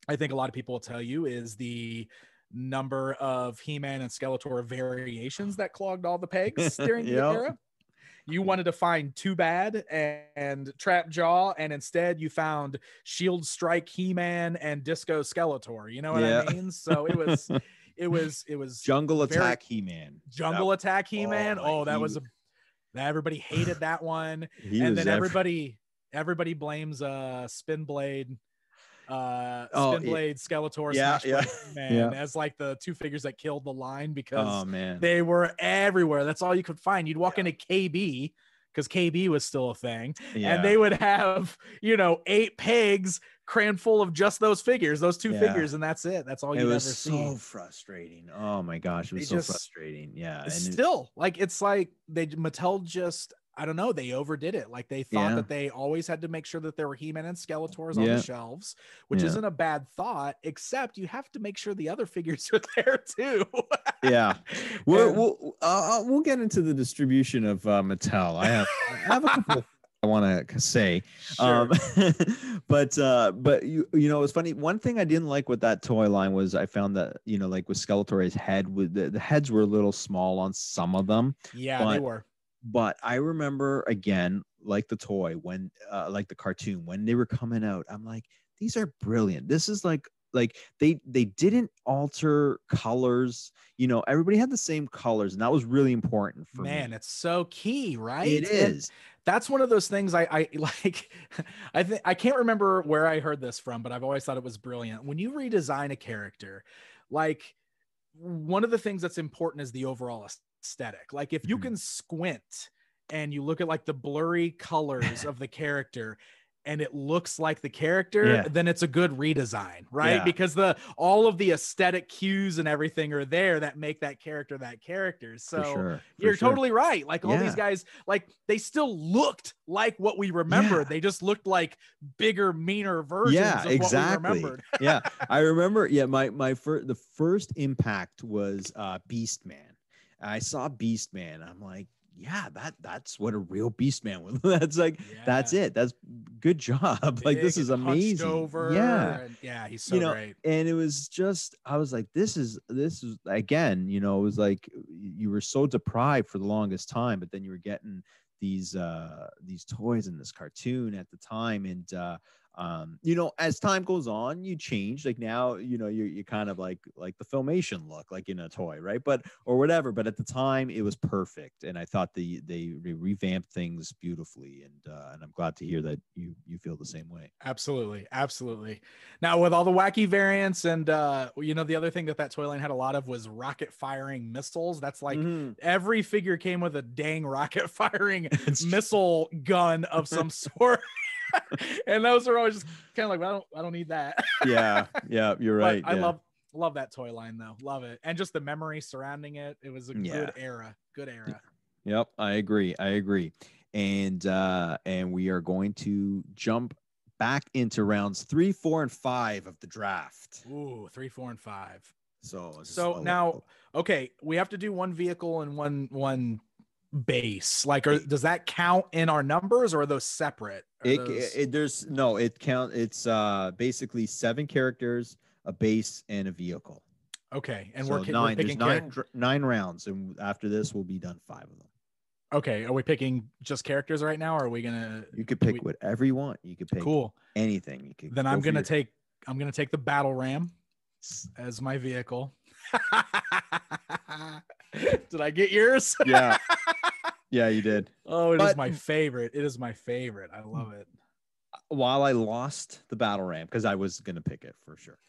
I think a lot of people will tell you, is the number of He-Man and Skeletor variations that clogged all the pegs during the era. You wanted to find Too Bad and Trap Jaw, and instead you found Shield Strike He-Man and Disco Skeletor. You know what I mean? So it was Jungle Attack He-Man. Jungle Attack He-Man. Everybody hated that one. And then everybody blames Spin Blade Skeletor, man, as like the two figures that killed the line, because they were everywhere. That's all you could find. You'd walk into KB, because KB was still a thing, and they would have, you know, 8 pegs crammed full of just those figures, those two figures, and that's it. That's all you'd ever see. It was so frustrating. Oh my gosh, it was so frustrating. Yeah, and still, like, it's like Mattel just, I don't know, they overdid it. Like, they thought that they always had to make sure that there were He-Man and Skeletors on the shelves, which isn't a bad thought, except you have to make sure the other figures are there too. We'll get into the distribution of Mattel. I have a couple I want to say, but you know, it was funny. One thing I didn't like with that toy line was I found that, you know, like with Skeletor's head, with the heads were a little small on some of them. They were. But I remember, again, like the toy, when like the cartoon, when they were coming out, I'm like, these are brilliant. This is like they didn't alter colors. You know, everybody had the same colors, and that was really important for me. Man, it's so key, right? It is. That's one of those things I like. I think I can't remember where I heard this from, but I've always thought it was brilliant. When you redesign a character, like, one of the things that's important is the overall aesthetic. Like, if you can squint and you look at like the blurry colors of the character and it looks like the character, then it's a good redesign, right? Because all of the aesthetic cues and everything are there that make that character that character. So you're totally right. Like, all these guys, like, they still looked like what we remember. They just looked like bigger, meaner versions of what we remembered. I remember. The first impact was Beastman. I saw Beastman. I'm like, that's what a real Beastman would. That's like, that's it. That's good job. Like, this is amazing. Over, he's so great. And it was just, I was like, this is again, you know, it was like you were so deprived for the longest time, but then you were getting these toys in this cartoon at the time, and you know, as time goes on, you change. Like, now, you know, you kind of like the Filmation look, like in a toy, right? But or whatever. But at the time, it was perfect, and I thought they revamped things beautifully, and I'm glad to hear that you feel the same way. Absolutely. Now, with all the wacky variants, and you know, the other thing that toy line had a lot of was rocket firing missiles. That's like every figure came with a dang rocket firing missile gun of some sort. And those are always just kind of like, well, I don't need that. You're right. I love that toy line though. Love it. And just the memory surrounding it. It was a good era. Yep. I agree. And we are going to jump back into rounds 3, 4, and 5 of the draft. Ooh, 3, 4, and 5. So now, okay, we have to do one vehicle and one base. Like, does that count in our numbers, or are those separate? It's basically 7 characters, a base, and a vehicle. Okay, and so we're picking nine rounds, and after this, we'll be done 5 of them. Okay, are we picking just characters right now, or are we gonna? You could pick whatever you want. You could pick anything. You could. Then I'm gonna take the battle ram as my vehicle. Did I get yours? Yeah. Yeah, you did. Oh, it is my favorite. It is my favorite. I love it. While I lost the battle ram, because I was gonna pick it for sure,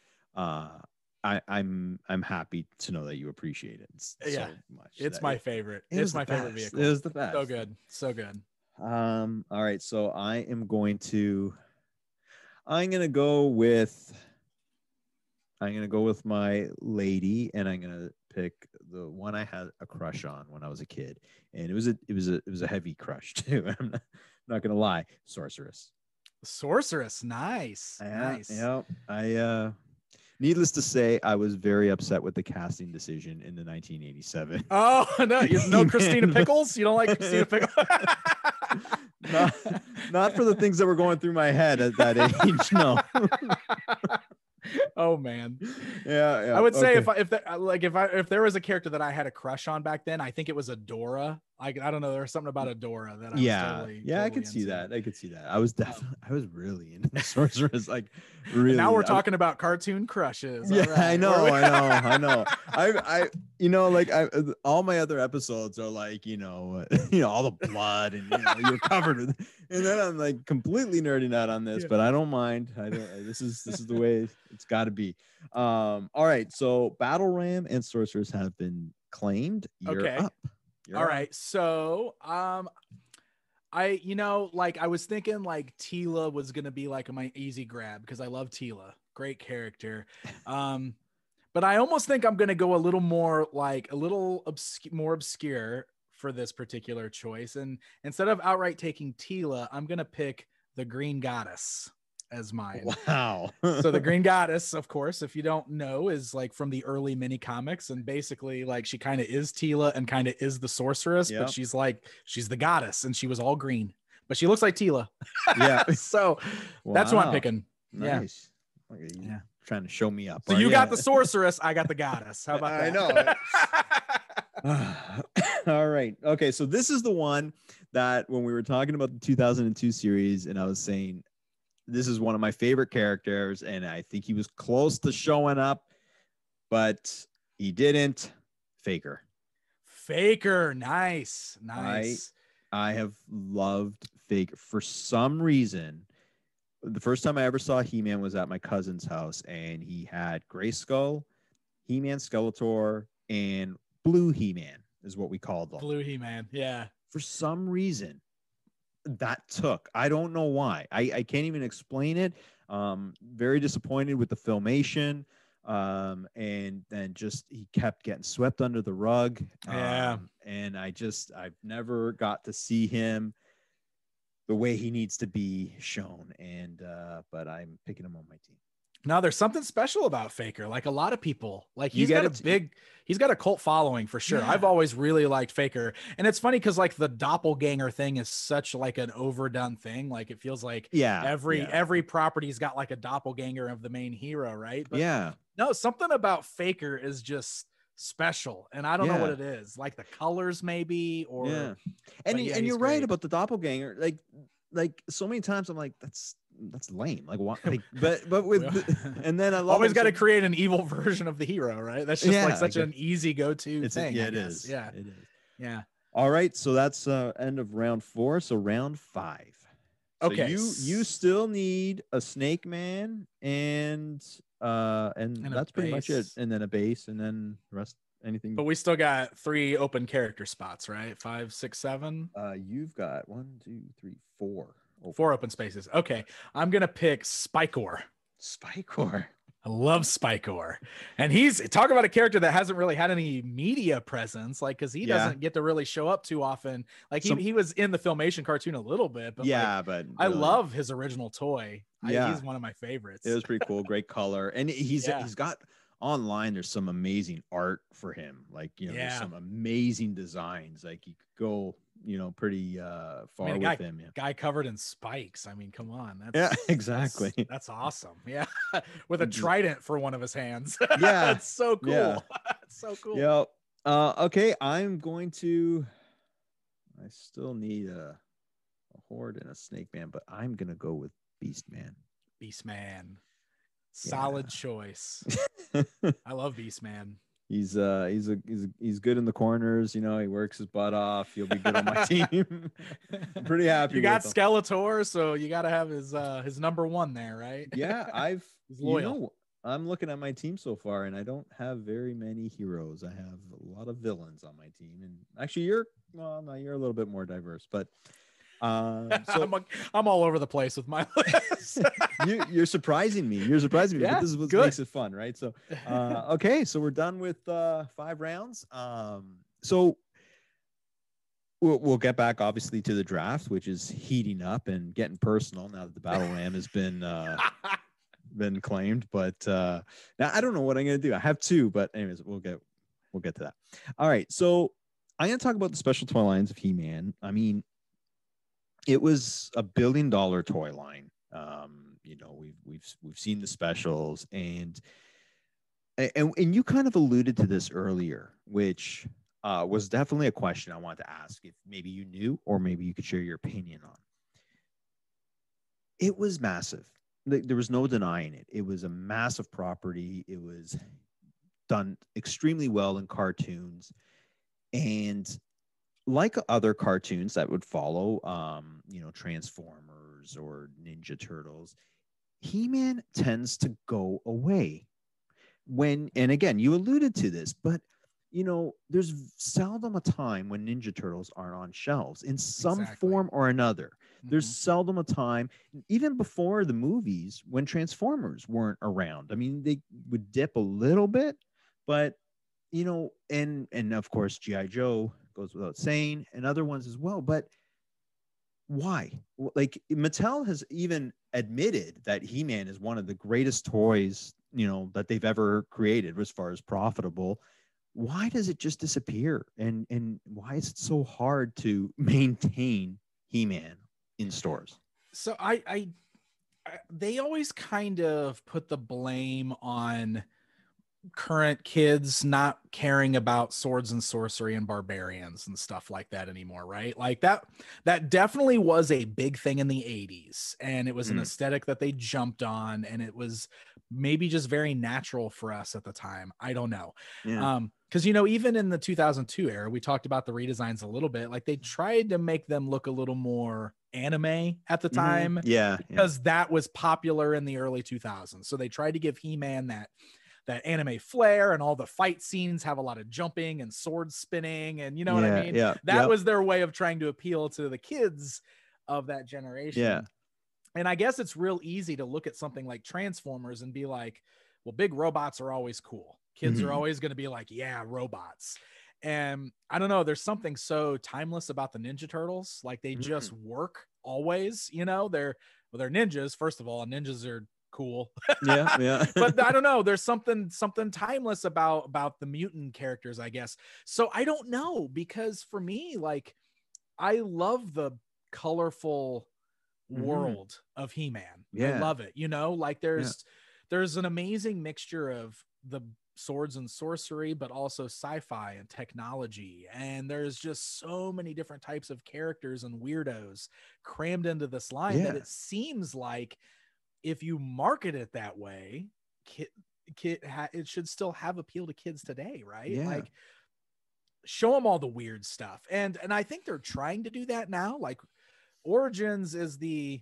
I'm happy to know that you appreciate it so much. It's my favorite. It's my favorite vehicle. It was the best. So good. So good. All right. So I'm gonna go with my lady, and I'm gonna pick the one I had a crush on when I was a kid, and it was a heavy crush too. I'm not gonna lie. Sorceress. Nice. Nice. Yeah. Needless to say, I was very upset with the casting decision in the 1987. Oh, no, no Christina Pickles? You don't like Christina Pickles? not for the things that were going through my head at that age, no. Oh man. Yeah. I would say if there was a character that I had a crush on back then, I think it was Adora. I don't know. There was something about Adora that I was totally I could see that. I was really into the sorceress. Like, really. Now we're talking about cartoon crushes. Yeah, right. I know. I all my other episodes are like, all the blood and you're covered with, and then I'm like completely nerding out on this, but I don't mind. This is the way it's got to be. All right. So Battle Ram and Sorceress have been claimed. You're up. All right. So, I was thinking like Tila was going to be like my easy grab because I love Tila. Great character. But I almost think I'm going to go a little more like more obscure for this particular choice. And instead of outright taking Tila, I'm going to pick the Green Goddess as mine. Wow. So the Green Goddess, of course, if you don't know, is like from the early mini comics, and basically like she kind of is Tila and kind of is the sorceress, but she's the goddess and she was all green, but she looks like Tila. Yeah. So that's who I'm picking. Nice. Yeah. Trying to show me up. So you got the sorceress, I got the goddess. How about that? I know. All right. Okay. So this is the one that when we were talking about the 2002 series, and I was saying, this is one of my favorite characters, and I think he was close to showing up, but he didn't. Faker. Nice. I have loved Faker. For some reason, the first time I ever saw He-Man was at my cousin's house, and he had Grayskull, He-Man, Skeletor, and Blue He-Man is what we called them. Blue He-Man, yeah. For some reason, that took. I don't know why. I can't even explain it. Very disappointed with the filmation. And then just he kept getting swept under the rug. And I've never got to see him the way he needs to be shown. And but I'm picking him on my team. Now there's something special about Faker. Like a lot of people, like he's got a cult following for sure. Yeah. I've always really liked Faker. And it's funny because like the doppelganger thing is such like an overdone thing. Like it feels like every property's got like a doppelganger of the main hero, right? But no, something about Faker is just special. And I don't know what it is. Like the colors maybe, or and you're right about the doppelganger. Like so many times I'm like, that's lame. Like what? Like, but with and then I always got to create an evil version of the hero, right? That's just like such an easy go-to thing. Yeah, it is. Yeah, it is. Yeah. All right, so that's end of round 4. So round 5. So okay, you still need a Snake Man and that's pretty much it. And then a base, and then the rest anything. But we still got 3 open character spots, right? 5, 6, 7. You've got 1, 2, 3, 4. 4 open spaces. Okay, I'm gonna pick Spikor. I love Spikor, and he's talk about a character that hasn't really had any media presence, like because he doesn't get to really show up too often. Like he was in the Filmation cartoon a little bit, but but really, I love his original toy. He's one of my favorites. It was pretty cool, great color, and he's got online there's some amazing art for him. Like, you know, there's some amazing designs. Like you could go, you know, pretty far with him. Yeah. Guy covered in spikes. I mean, come on. Exactly. That's awesome. Yeah. With a trident for one of his hands. Yeah. It's so cool. Yeah. It's so cool. Yeah. Okay. I still need a Horde and a Snake Man, but I'm gonna go with Beast Man. Solid choice. I love Beast Man. He's good in the corners. You know, he works his butt off. He'll be good on my team. I'm pretty happy. You got Skeletor, so you got to have his number one there, right? Yeah, he's loyal. You know, I'm looking at my team so far, and I don't have very many heroes. I have a lot of villains on my team, and actually, you're a little bit more diverse, but. So I'm all over the place with my list. You're surprising me. Yeah, but this is what makes it fun, right? So, okay, so we're done with 5 rounds. So we'll get back obviously to the draft, which is heating up and getting personal now that the battle ram has been claimed. But now I don't know what I'm gonna do. I have 2, but anyways, we'll get to that. All right, so I'm gonna talk about the special toy lines of He-Man. I mean, it was a $1 billion toy line. You know, we've seen the specials, and you kind of alluded to this earlier, which was definitely a question I wanted to ask, if maybe you knew or maybe you could share your opinion on. It was massive. There was no denying it. It was a massive property. It was done extremely well in cartoons, and like other cartoons that would follow, you know, Transformers or Ninja Turtles, He-Man tends to go away and again, you alluded to this, but you know, there's seldom a time when Ninja Turtles aren't on shelves in some form or another. There's seldom a time, even before the movies, when Transformers weren't around. I mean, they would dip a little bit, but you know, and of course, G.I. Joe goes without saying, and other ones as well. But why? Like, Mattel has even admitted that He-Man is one of the greatest toys, you know, that they've ever created as far as profitable. Why does it just disappear? And why is it so hard to maintain He-Man in stores? So they always kind of put the blame on current kids not caring about swords and sorcery and barbarians and stuff like that anymore, right? Like that definitely was a big thing in the 80s, and it was an aesthetic that they jumped on, and it was maybe just very natural for us at the time. I don't know. Because you know, even in the 2002 era, we talked about the redesigns a little bit. Like, they tried to make them look a little more anime at the time, because that was popular in the early 2000s. So they tried to give He-Man that anime flair, and all the fight scenes have a lot of jumping and sword spinning, and you know what I mean? That was their way of trying to appeal to the kids of that generation. And I guess it's real easy to look at something like Transformers and be like, well, big robots are always cool. Kids are always going to be like, yeah, robots. And I don't know, there's something so timeless about the Ninja Turtles. Like, they just work always, you know. They're ninjas, first of all, and ninjas are cool. But I don't know, there's something timeless about the mutant characters, I guess. So I don't know, because for me, like, I love the colorful world of He-Man. I love it, you know. Like, there's an amazing mixture of the swords and sorcery, but also sci-fi and technology, and there's just so many different types of characters and weirdos crammed into this line that it seems like, if you market it that way, it should still have appeal to kids today, right? Like, show them all the weird stuff, and I think they're trying to do that now. Like, Origins is the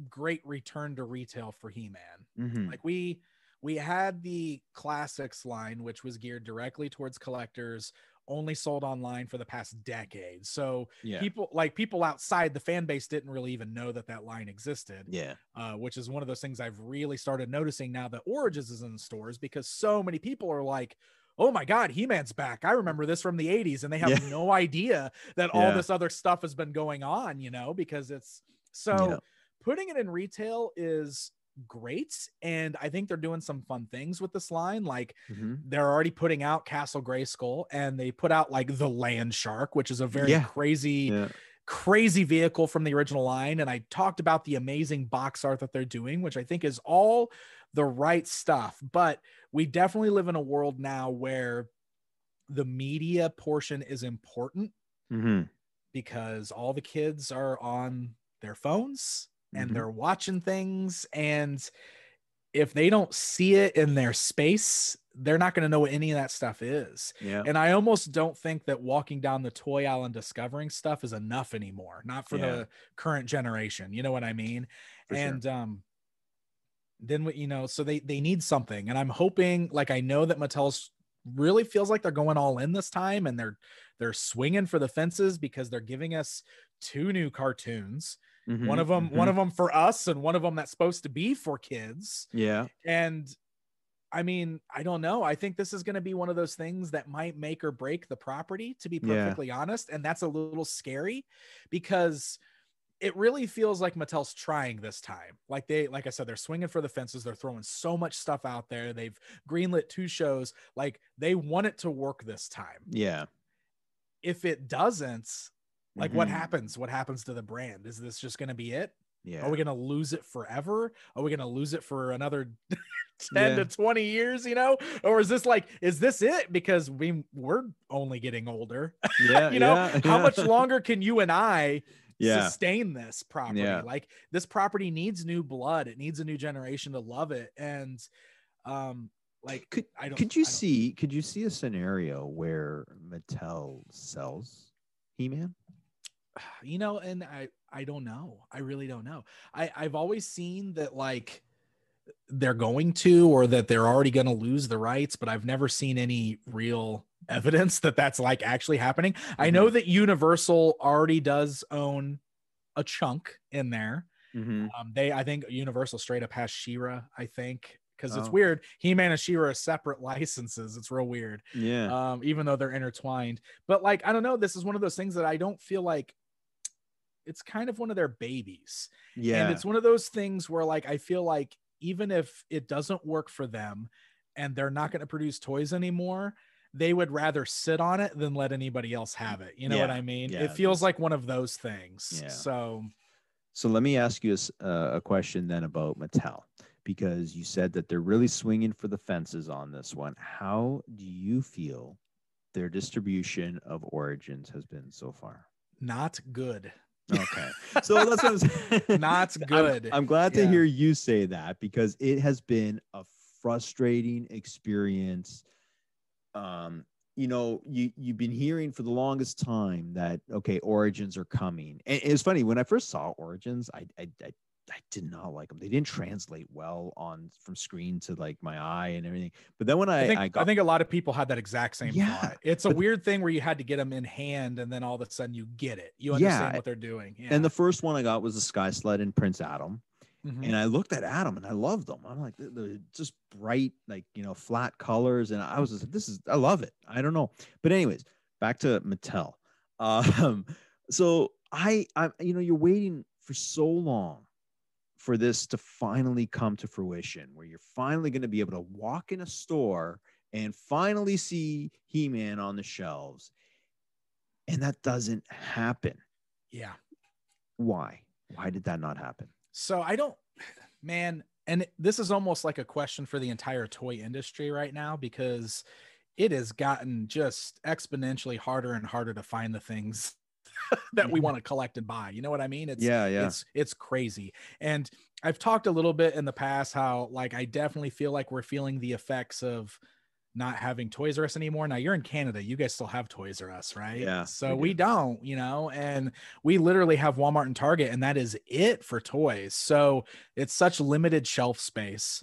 great return to retail for He-Man. Like, we had the Classics line, which was geared directly towards collectors, only sold online for the past decade. So people outside the fan base didn't really even know that line existed. Which is one of those things I've really started noticing now that Origins is in stores, because so many people are like, oh my God, He-Man's back. I remember this from the 80s. And they have no idea that all this other stuff has been going on, you know, because it's so putting it in retail is great. And I think they're doing some fun things with this line. Like Mm-hmm. they're already putting out Castle Grayskull, and they put out like the Land Shark, which is a very crazy vehicle from the original line. And I talked about the amazing box art that they're doing, which I think is all the right stuff. But we definitely live in a world now where the media portion is important, Mm-hmm. because all the kids are on their phones and Mm-hmm. they're watching things. And if they don't see it in their space, they're not going to know what any of that stuff is. Yeah. And I almost don't think that walking down the toy aisle and discovering stuff is enough anymore. Not for the current generation. You know what I mean? For and sure. Then what, so they need something. And I'm hoping, like, I know that Mattel's really feels like they're going all in this time, and they're swinging for the fences, because they're giving us 2 new cartoons. Mm-hmm. One of them for us, and one of them that's supposed to be for kids. Yeah. And I mean, I don't know. I think this is going to be one of those things that might make or break the property, to be perfectly honest. And that's a little scary, because it really feels like Mattel's trying this time. Like I said, they're swinging for the fences. They're throwing so much stuff out there. They've greenlit 2 shows. Like, they want it to work this time. Yeah. If it doesn't, like, what happens? What happens to the brand? Is this just going to be it? Yeah. Are we going to lose it forever? Are we going to lose it for another 10 to 20 years, or is this it? Because we're only getting older. Yeah. How much longer can you and I sustain this property? Yeah. Like, this property needs new blood. It needs a new generation to love it. And like, could you see a scenario where Mattel sells He-Man? And I don't know. I really don't know. I've always seen that, like, they're going to, or that they're already going to lose the rights, but I've never seen any real evidence that that's like actually happening. Mm-hmm. I know that Universal already does own a chunk in there. Mm-hmm. I think Universal straight up has She-Ra, I think, because it's weird. He-Man and She-Ra are separate licenses. It's real weird. Yeah. Even though they're intertwined. But, like, I don't know. This is one of those things that I don't feel like, it's kind of one of their babies. Yeah. And it's one of those things where, like, I feel like even if it doesn't work for them and they're not going to produce toys anymore, they would rather sit on it than let anybody else have it. You know what I mean? Yeah, it feels like one of those things. Yeah. So let me ask you a question then about Mattel, because you said that they're really swinging for the fences on this one. How do you feel their distribution of Origins has been so far? Not good. Okay. So that's what I'm saying. Not good. I'm glad to hear you say that, because it has been a frustrating experience. You've been hearing for the longest time that, okay, Origins are coming. And it's funny, when I first saw Origins, I did not like them. They didn't translate well from screen to, like, my eye and everything. But then when I think a lot of people had that exact same thought. It's a weird thing where you had to get them in hand, and then all of a sudden you get it. You understand what they're doing. Yeah. And the first one I got was the Sky Sled and Prince Adam. Mm-hmm. And I looked at Adam and I loved them. I'm like, they're just bright, like, flat colors. And I was just like, I love it. I don't know. But anyways, back to Mattel. So you're waiting for so long for this to finally come to fruition, where you're finally going to be able to walk in a store and finally see He-Man on the shelves. And that doesn't happen. Yeah. Why? Why did that not happen? So and this is almost like a question for the entire toy industry right now, because it has gotten just exponentially harder and harder to find the things that we want to collect and buy. You know what I mean? It's crazy. And I've talked a little bit in the past how, like, I definitely feel like we're feeling the effects of not having Toys R Us anymore. Now, you're in Canada, you guys still have Toys R Us, right? Yeah. So we don't, and we literally have Walmart and Target, and that is it for toys. So it's such limited shelf space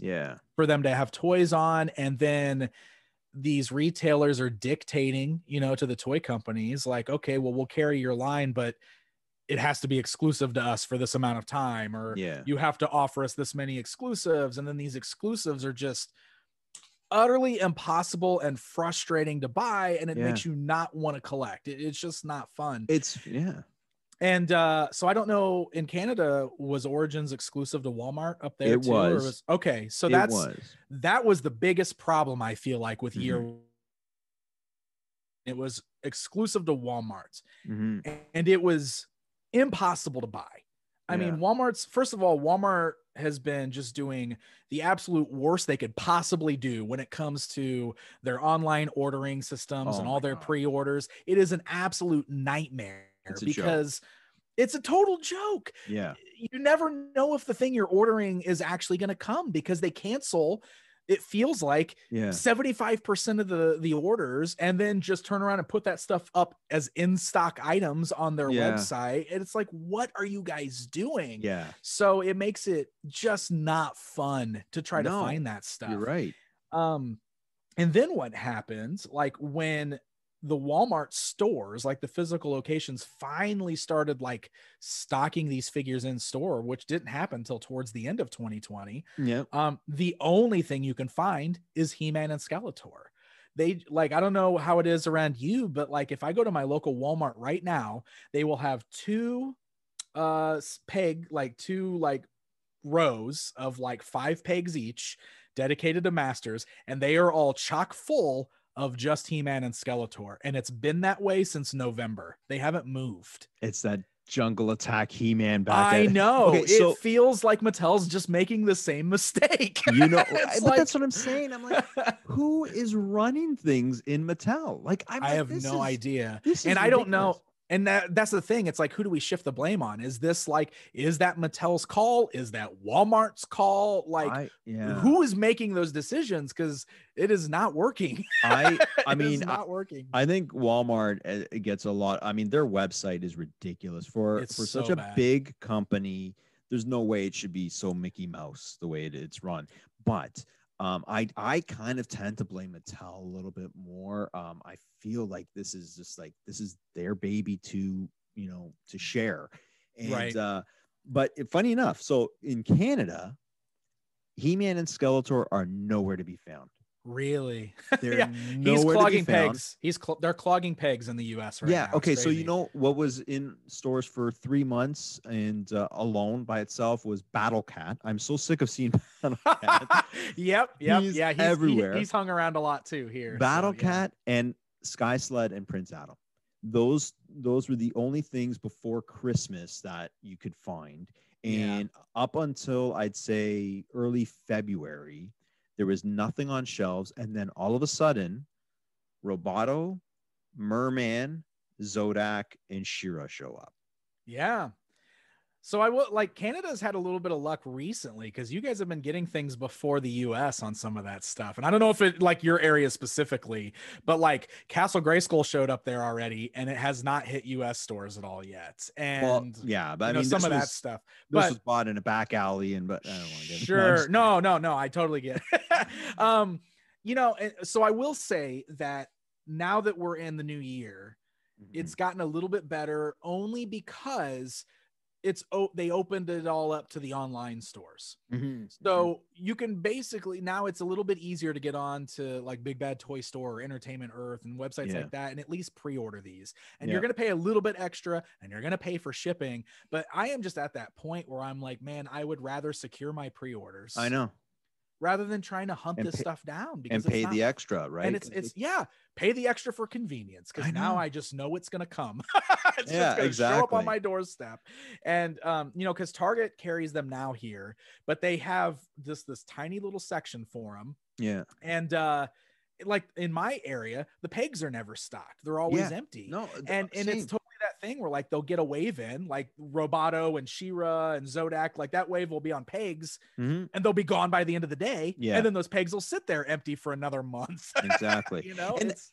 for them to have toys on. And then these retailers are dictating, to the toy companies, like, okay, well, we'll carry your line, but it has to be exclusive to us for this amount of time, or you have to offer us this many exclusives. And then these exclusives are just utterly impossible and frustrating to buy, and it makes you not want to collect. It's just not fun. And so I don't know, in Canada, was Origins exclusive to Walmart up there It too? was. Or was okay. So that was the biggest problem, I feel like, with year. It was exclusive to Walmart, and it was impossible to buy. I mean, first of all, Walmart has been just doing the absolute worst they could possibly do when it comes to their online ordering systems and all their pre-orders. It is an absolute nightmare because it's a total joke. Yeah. You never know if the thing you're ordering is actually going to come because they cancel, it feels like 75% of the orders, and then just turn around and put that stuff up as in-stock items on their website. And it's like, what are you guys doing? Yeah. So it makes it just not fun to try to find that stuff. You're right. And then what happens, like when the Walmart stores, like the physical locations, finally started like stocking these figures in store, which didn't happen until towards the end of 2020. Yeah. The only thing you can find is He-Man and Skeletor. They like, I don't know how it is around you, but like if I go to my local Walmart right now, they will have two rows of like 5 pegs each dedicated to Masters, and they are all chock full of just He-Man and Skeletor, and it's been that way since November. They haven't moved. It's that Jungle Attack He-Man back. I know. Okay, it feels like Mattel's just making the same mistake. You know, but that's what I'm saying. I'm like, who is running things in Mattel? Like, I have no idea, and I don't know. And that's the thing. It's like, who do we shift the blame on? Is that Mattel's call? Is that Walmart's call? Like, who is making those decisions? Because it is not working. I mean, not working. I think Walmart gets a lot. I mean, their website is ridiculous for such a big company. There's no way it should be so Mickey Mouse the way it's run. But I kind of tend to blame Mattel a little bit more. I feel like this is their baby to share. And but funny enough, so in Canada, He-Man and Skeletor are nowhere to be found. Really? He's clogging pegs. They're clogging pegs in the US right now. Yeah. Okay. So you know what was in stores for 3 months and alone by itself was Battle Cat. I'm so sick of seeing Battle Cat. Yep. He's everywhere. He's hung around a lot too here. Battle Cat and Sky Sled and Prince Adam. Those were the only things before Christmas that you could find. And up until I'd say early February, there was nothing on shelves, and then all of a sudden, Roboto, Merman, Zodak, and She-Ra show up. Yeah. So I will like Canada's had a little bit of luck recently because you guys have been getting things before the US on some of that stuff. And I don't know if it like your area specifically, but like Castle Grayskull showed up there already and it has not hit US stores at all yet. And but I mean some of that stuff. This was bought in a back alley but I don't want to get sure. No, I totally get it. So I will say that now that we're in the new year, it's gotten a little bit better only because they opened it all up to the online stores. So you can basically now it's a little bit easier to get on to like Big Bad Toy Store or Entertainment Earth and websites like that and at least pre-order these. And you're going to pay a little bit extra and you're going to pay for shipping. But I am just at that point where I'm like, man, I would rather secure my pre-orders. I know. Rather than trying to hunt this stuff down because pay the extra, right? And it's pay the extra for convenience because now I just know it's gonna come. It's just gonna show up on my doorstep. And because Target carries them now here, but they have this tiny little section for them. Yeah. And like in my area, the pegs are never stocked. They're always empty. No, and it's totally that thing where like they'll get a wave in, like Roboto and She-Ra and Zodak, like that wave will be on pegs and they'll be gone by the end of the day. Yeah. And then those pegs will sit there empty for another month. Exactly.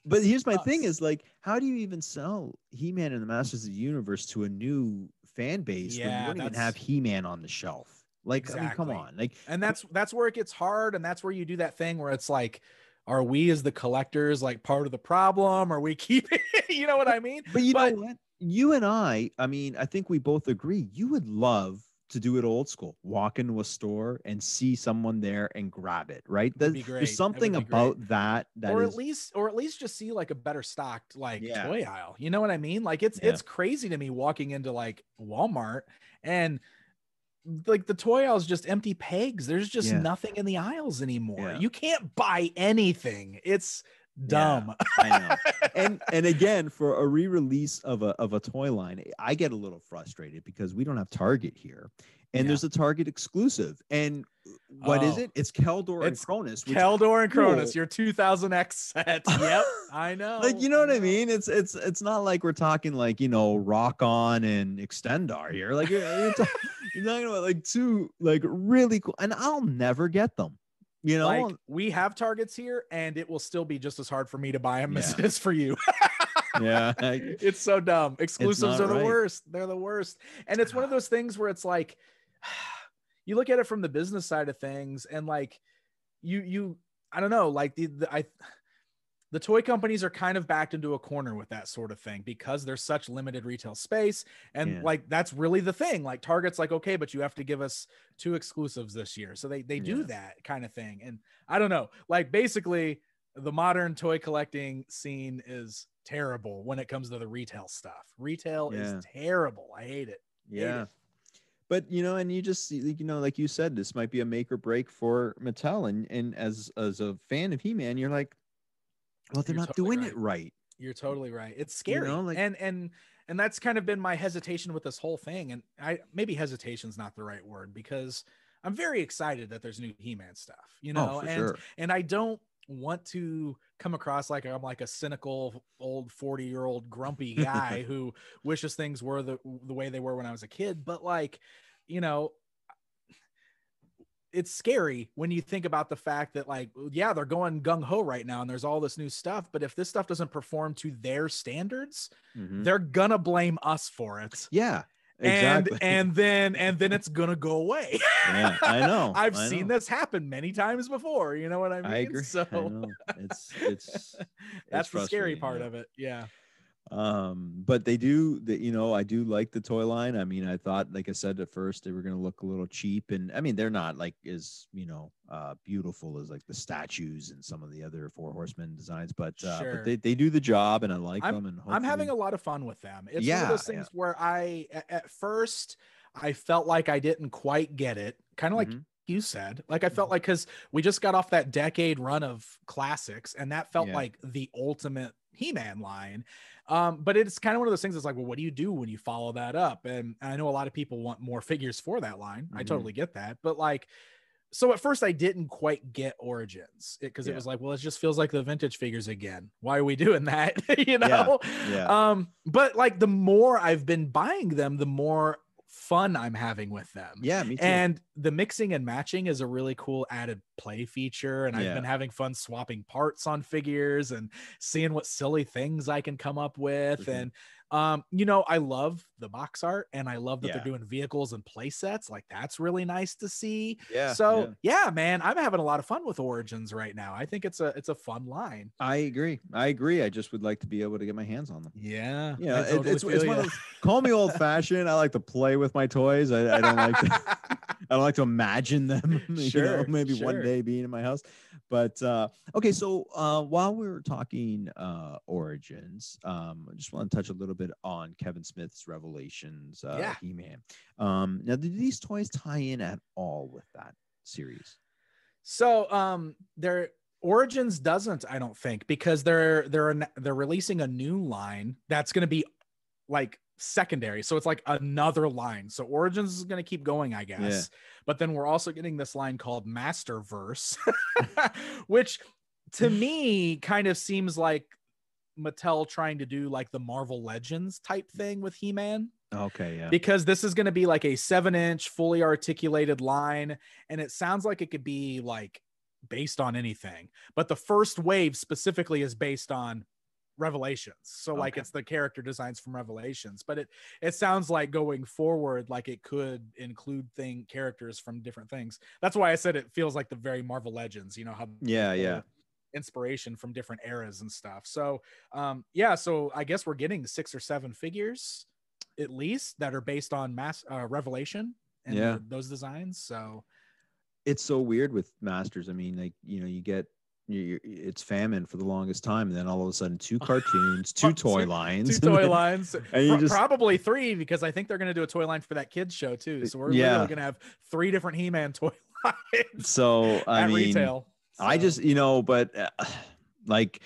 But here's my thing is like, how do you even sell He-Man and the Masters of the Universe to a new fan base when you don't even have He-Man on the shelf? Like, I mean, come on. Like, and that's where it gets hard. And that's where you do that thing where it's like, are we as the collectors like part of the problem? Are we keeping, you know what I mean? But you know what? You and I mean, I think we both agree you would love to do it old school. Walk into a store and see someone there and grab it, right? There's something about that or at least just see like a better stocked like toy aisle. You know what I mean? Like it's crazy to me walking into like Walmart and like the toy aisle is just empty pegs. There's just nothing in the aisles anymore. You can't buy anything. It's dumb. I know. And again, for a re-release of a toy line, I get a little frustrated because we don't have Target here. And there's a Target exclusive. And what is it? It's Keldor and Cronus. Keldor and Cronus, your 2000X set. Yep, I know. Like, you know what I mean? It's not like we're talking like, you know, Rock On and Extendar here. Like you're talking about like two like really cool, and I'll never get them. You know, like we have Targets here, and it will still be just as hard for me to buy them as it is for you. It's so dumb. Exclusives are the worst. They're the worst. And it's one of those things where it's like, you look at it from the business side of things, and like you I don't know, like the toy companies are kind of backed into a corner with that sort of thing because there's such limited retail space. And like, that's really the thing. Like Target's like, okay, but you have to give us 2 exclusives this year. So they do that kind of thing. And I don't know, like basically the modern toy collecting scene is terrible when it comes to the retail stuff. Retail is terrible. I hate it. Hate it. But, you know, and you just see, you know, like you said, this might be a make or break for Mattel. And as a fan of He-Man, you're like, well, they're not doing it right. You're totally right. It's scary. You know, like, and that's kind of been my hesitation with this whole thing. And maybe hesitation's not the right word, because I'm very excited that there's new He-Man stuff, you know, and I don't want to come across like I'm like a cynical old 40-year-old grumpy guy who wishes things were the way they were when I was a kid. But like, you know, it's scary when you think about the fact that like, yeah, they're going gung ho right now and there's all this new stuff, but if this stuff doesn't perform to their standards, they're gonna blame us for it. Yeah, exactly. And then it's gonna go away. Yeah, I know. I've seen this happen many times before. You know what I mean? I agree. So I know. It's that's the scary part of it. Yeah. But they do that, you know, I do like the toy line. I mean, I thought, like I said, at first they were going to look a little cheap, and I mean, they're not like as, you know, beautiful as like the statues and some of the other Four Horsemen designs, but they do the job, and I like them. And I'm having a lot of fun with them. It's one of those things where at first I felt like I didn't quite get it, kind of like you said. Like I felt like, because we just got off that decade run of classics, and that felt like the ultimate He-Man line. But it's kind of one of those things that's like, well, what do you do when you follow that up? And I know a lot of people want more figures for that line. I totally get that. But like, so at first I didn't quite get Origins, because it was like, well, it just feels like the vintage figures again. Why are we doing that? You know? But like the more I've been buying them, the more fun I'm having with them. Yeah, me too. And the mixing and matching is a really cool added play feature. And I've been having fun swapping parts on figures and seeing what silly things I can come up with. And you know, I love the box art, and I love that they're doing vehicles and play sets. Like that's really nice to see. So man, I'm having a lot of fun with Origins right now. I think it's a fun line. I agree. I just would like to be able to get my hands on them. Yeah. It's one of those, call me old fashioned. I like to play with my toys. I don't like to, I don't like to imagine them, you know, maybe one day being in my house. But okay, so while we were talking Origins, I just want to touch a little bit on Kevin Smith's Revelations He-Man. Now, did these toys tie in at all with that series? So their Origins doesn't, I don't think, because they're releasing a new line that's going to be like secondary. So it's like another line. So Origins is going to keep going, I guess. But then we're also getting this line called Masterverse, which to me kind of seems like Mattel trying to do like the Marvel Legends type thing with He-Man. Okay, yeah. Because this is going to be like a 7-inch fully articulated line, and it sounds like it could be like based on anything. But the first wave specifically is based on Revelations. So like it's the character designs from Revelations, but it sounds like going forward, like it could include characters from different things. That's why I said it feels like the very Marvel Legends, you know, how inspiration from different eras and stuff. So so I guess we're getting 6 or 7 figures at least that are based on Revelation, and those designs. So it's so weird with Masters. I mean, like, you get it's famine for the longest time, and then all of a sudden 2 cartoons, 2 toy lines, 2 toy lines, and you probably 3, because I think they're going to do a toy line for that kids show too. So we're literally going to have 3 different He-Man toy lines. So I mean, retail. So. I just but like,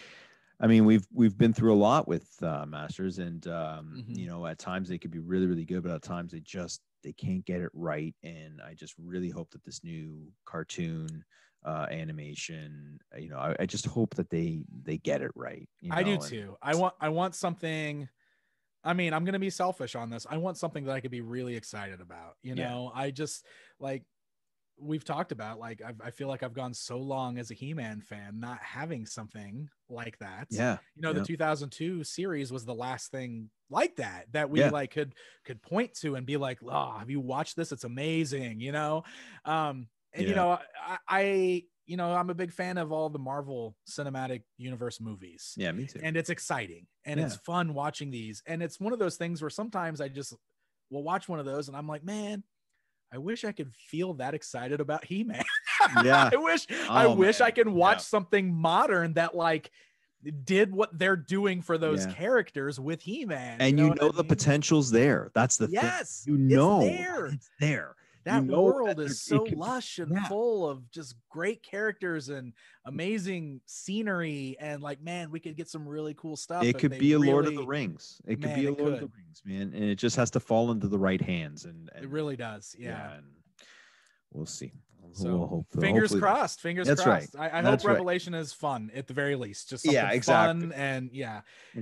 I mean, we've been through a lot with Masters, and at times they could be really, really good, but at times they can't get it right. And I just really hope that this new cartoon animation, I just hope that they get it right. I do too. I want something. I mean, I'm going to be selfish on this. I want something that I could be really excited about. I just, like, we've talked about, like, I feel like I've gone so long as a He-Man fan not having something like that. The 2002 series was the last thing like that we like could point to and be like, oh, have you watched this? It's amazing. I'm a big fan of all the Marvel Cinematic Universe movies. Yeah, me too. And it's exciting and it's fun watching these. And it's one of those things where sometimes I just will watch one of those and I'm like, man, I wish I could feel that excited about He-Man. Yeah. I wish I could watch something modern that, like, did what they're doing for those characters with He-Man. And the potential's there. That's the thing. It's there. That world is so lush and full of just great characters and amazing scenery. And, like, man, we could get some really cool stuff. It could be a Lord of the Rings. It could be a Lord of the Rings, man. And it just has to fall into the right hands. And it really does. Yeah. And we'll see. So fingers crossed. Fingers crossed. Right. I hope Revelation is fun at the very least. Just something fun and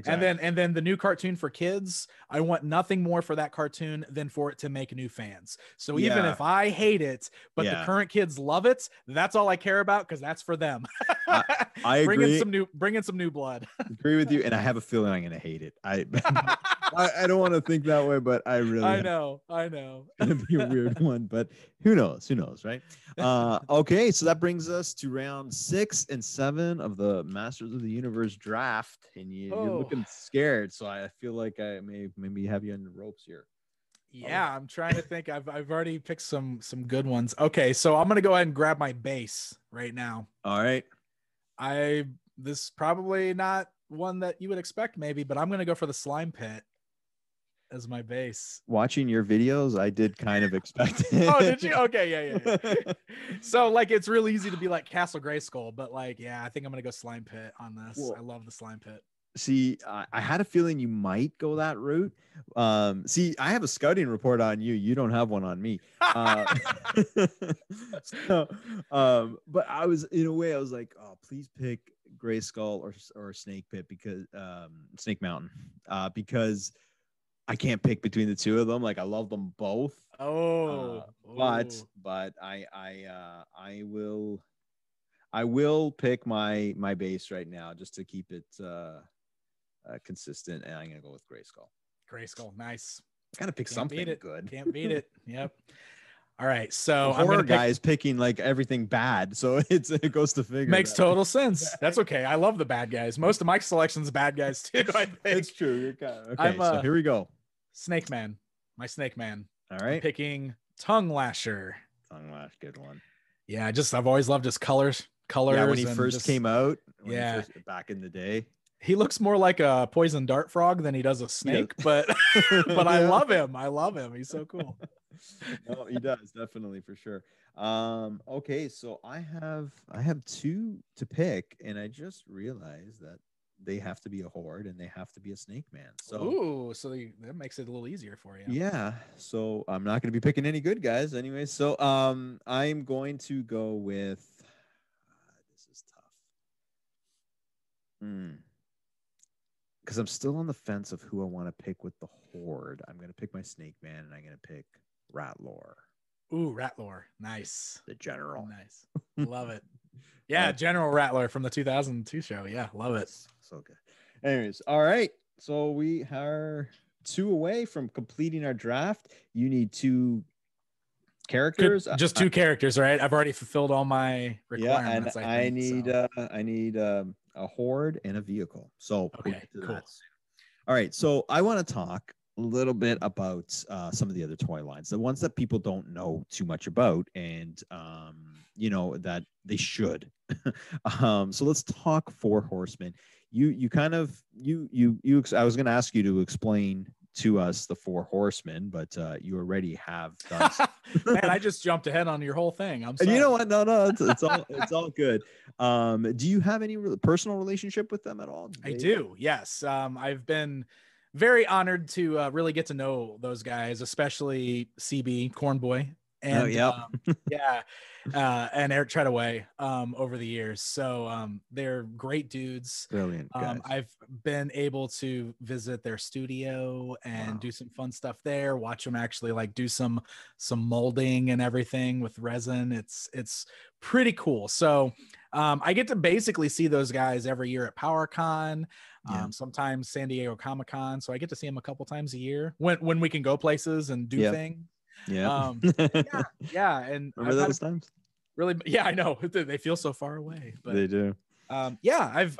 and then the new cartoon for kids. I want nothing more for that cartoon than for it to make new fans. So even if I hate it, but the current kids love it, that's all I care about, because that's for them. I agree. Bring in some new blood. Agree with you, and I have a feeling I'm gonna hate it. I don't want to think that way, but I know. It's gonna be a weird one, but who knows, right? Okay, so that brings us to round 6 and 7 of the Masters of the Universe draft, and you're looking scared, so I feel like I maybe have you on the ropes here. Yeah, I'm trying to think. I've already picked some good ones. Okay, so I'm gonna go ahead and grab my base right now. All right. This is probably not one that you would expect, maybe, but I'm gonna go for the slime pit as my base. Watching your videos, I did kind of expect it. Oh, did you? Okay, yeah. So, like, it's real easy to be like Castle Grayskull, but, like, I think I'm gonna go slime pit on this. Well, I love the slime pit. See, I had a feeling you might go that route. See, I have a scouting report on you. You don't have one on me. But I was, in a way, I was like, oh, please pick Grayskull or Snake Pit, because Snake Mountain, because I can't pick between the two of them. Like, I love them both. But I will pick my base right now, just to keep it consistent, and I'm gonna go with Grayskull. Nice. Gotta pick something good. Can't beat it. Yep. All right, so I'm gonna guys picking like everything bad, so it goes to figure. Makes total sense. That's okay. I love the bad guys. Most of my selections bad guys too. I think it's true. You're kind of okay. So here we go. Snake Man. My Snake Man. All right. I'm picking Tongue Lasher. Good one. Yeah, I've always loved his colors. Yeah, when he first came out. Back in the day. He looks more like a poison dart frog than he does a snake, but I love him. He's so cool. No, he does, definitely, for sure. Okay, so I have 2 to pick, and I just realized that they have to be a Horde and they have to be a Snake Man. So that makes it a little easier for you. Yeah. So I'm not going to be picking any good guys anyway. So I'm going to go with this is tough. Because I'm still on the fence of who I want to pick with the Horde. I'm going to pick my Snake Man, and I'm going to pick Ratlore. Ooh, Ratlore. Nice. The General. Nice. Love it. Yeah, General Rattler from the 2002 show. Yeah, love it. So good. Anyways, all right. So we are 2 away from completing our draft. You need 2 characters. Just 2 characters, right? I've already fulfilled all my requirements. Yeah, and I need a Horde and a vehicle. So okay, cool. All right. So I want to talk a little bit about some of the other toy lines, the ones that people don't know too much about, and that they should. So let's talk Four Horsemen. You kind of I was going to ask you to explain to us the Four Horsemen, but you already have done. Man, I just jumped ahead on your whole thing. I'm sorry. And you know what? No, it's all good. Do you have any personal relationship with them at all? I do. Yes. I've been very honored to really get to know those guys, especially CB Cornboy and and Eric Treadaway over the years. So they're great dudes. Brilliant guys. I've been able to visit their studio and do some fun stuff there, watch them actually like do some molding and everything with resin. It's pretty cool. So I get to basically see those guys every year at PowerCon, sometimes San Diego Comic-Con. So I get to see them a couple times a year when we can go places and do things. Yeah. And remember those times? Really, yeah, I know. They feel so far away, but they do. I've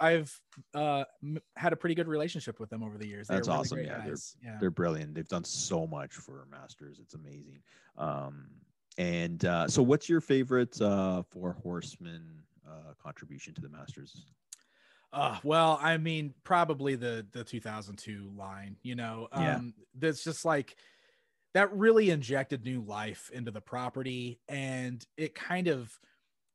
had a pretty good relationship with them over the years. That's really awesome. They're brilliant. They've done so much for Masters. It's amazing. So what's your favorite Four Horsemen contribution to the Masters? Well, I mean, probably the 2002 line, that's just like, that really injected new life into the property, and it kind of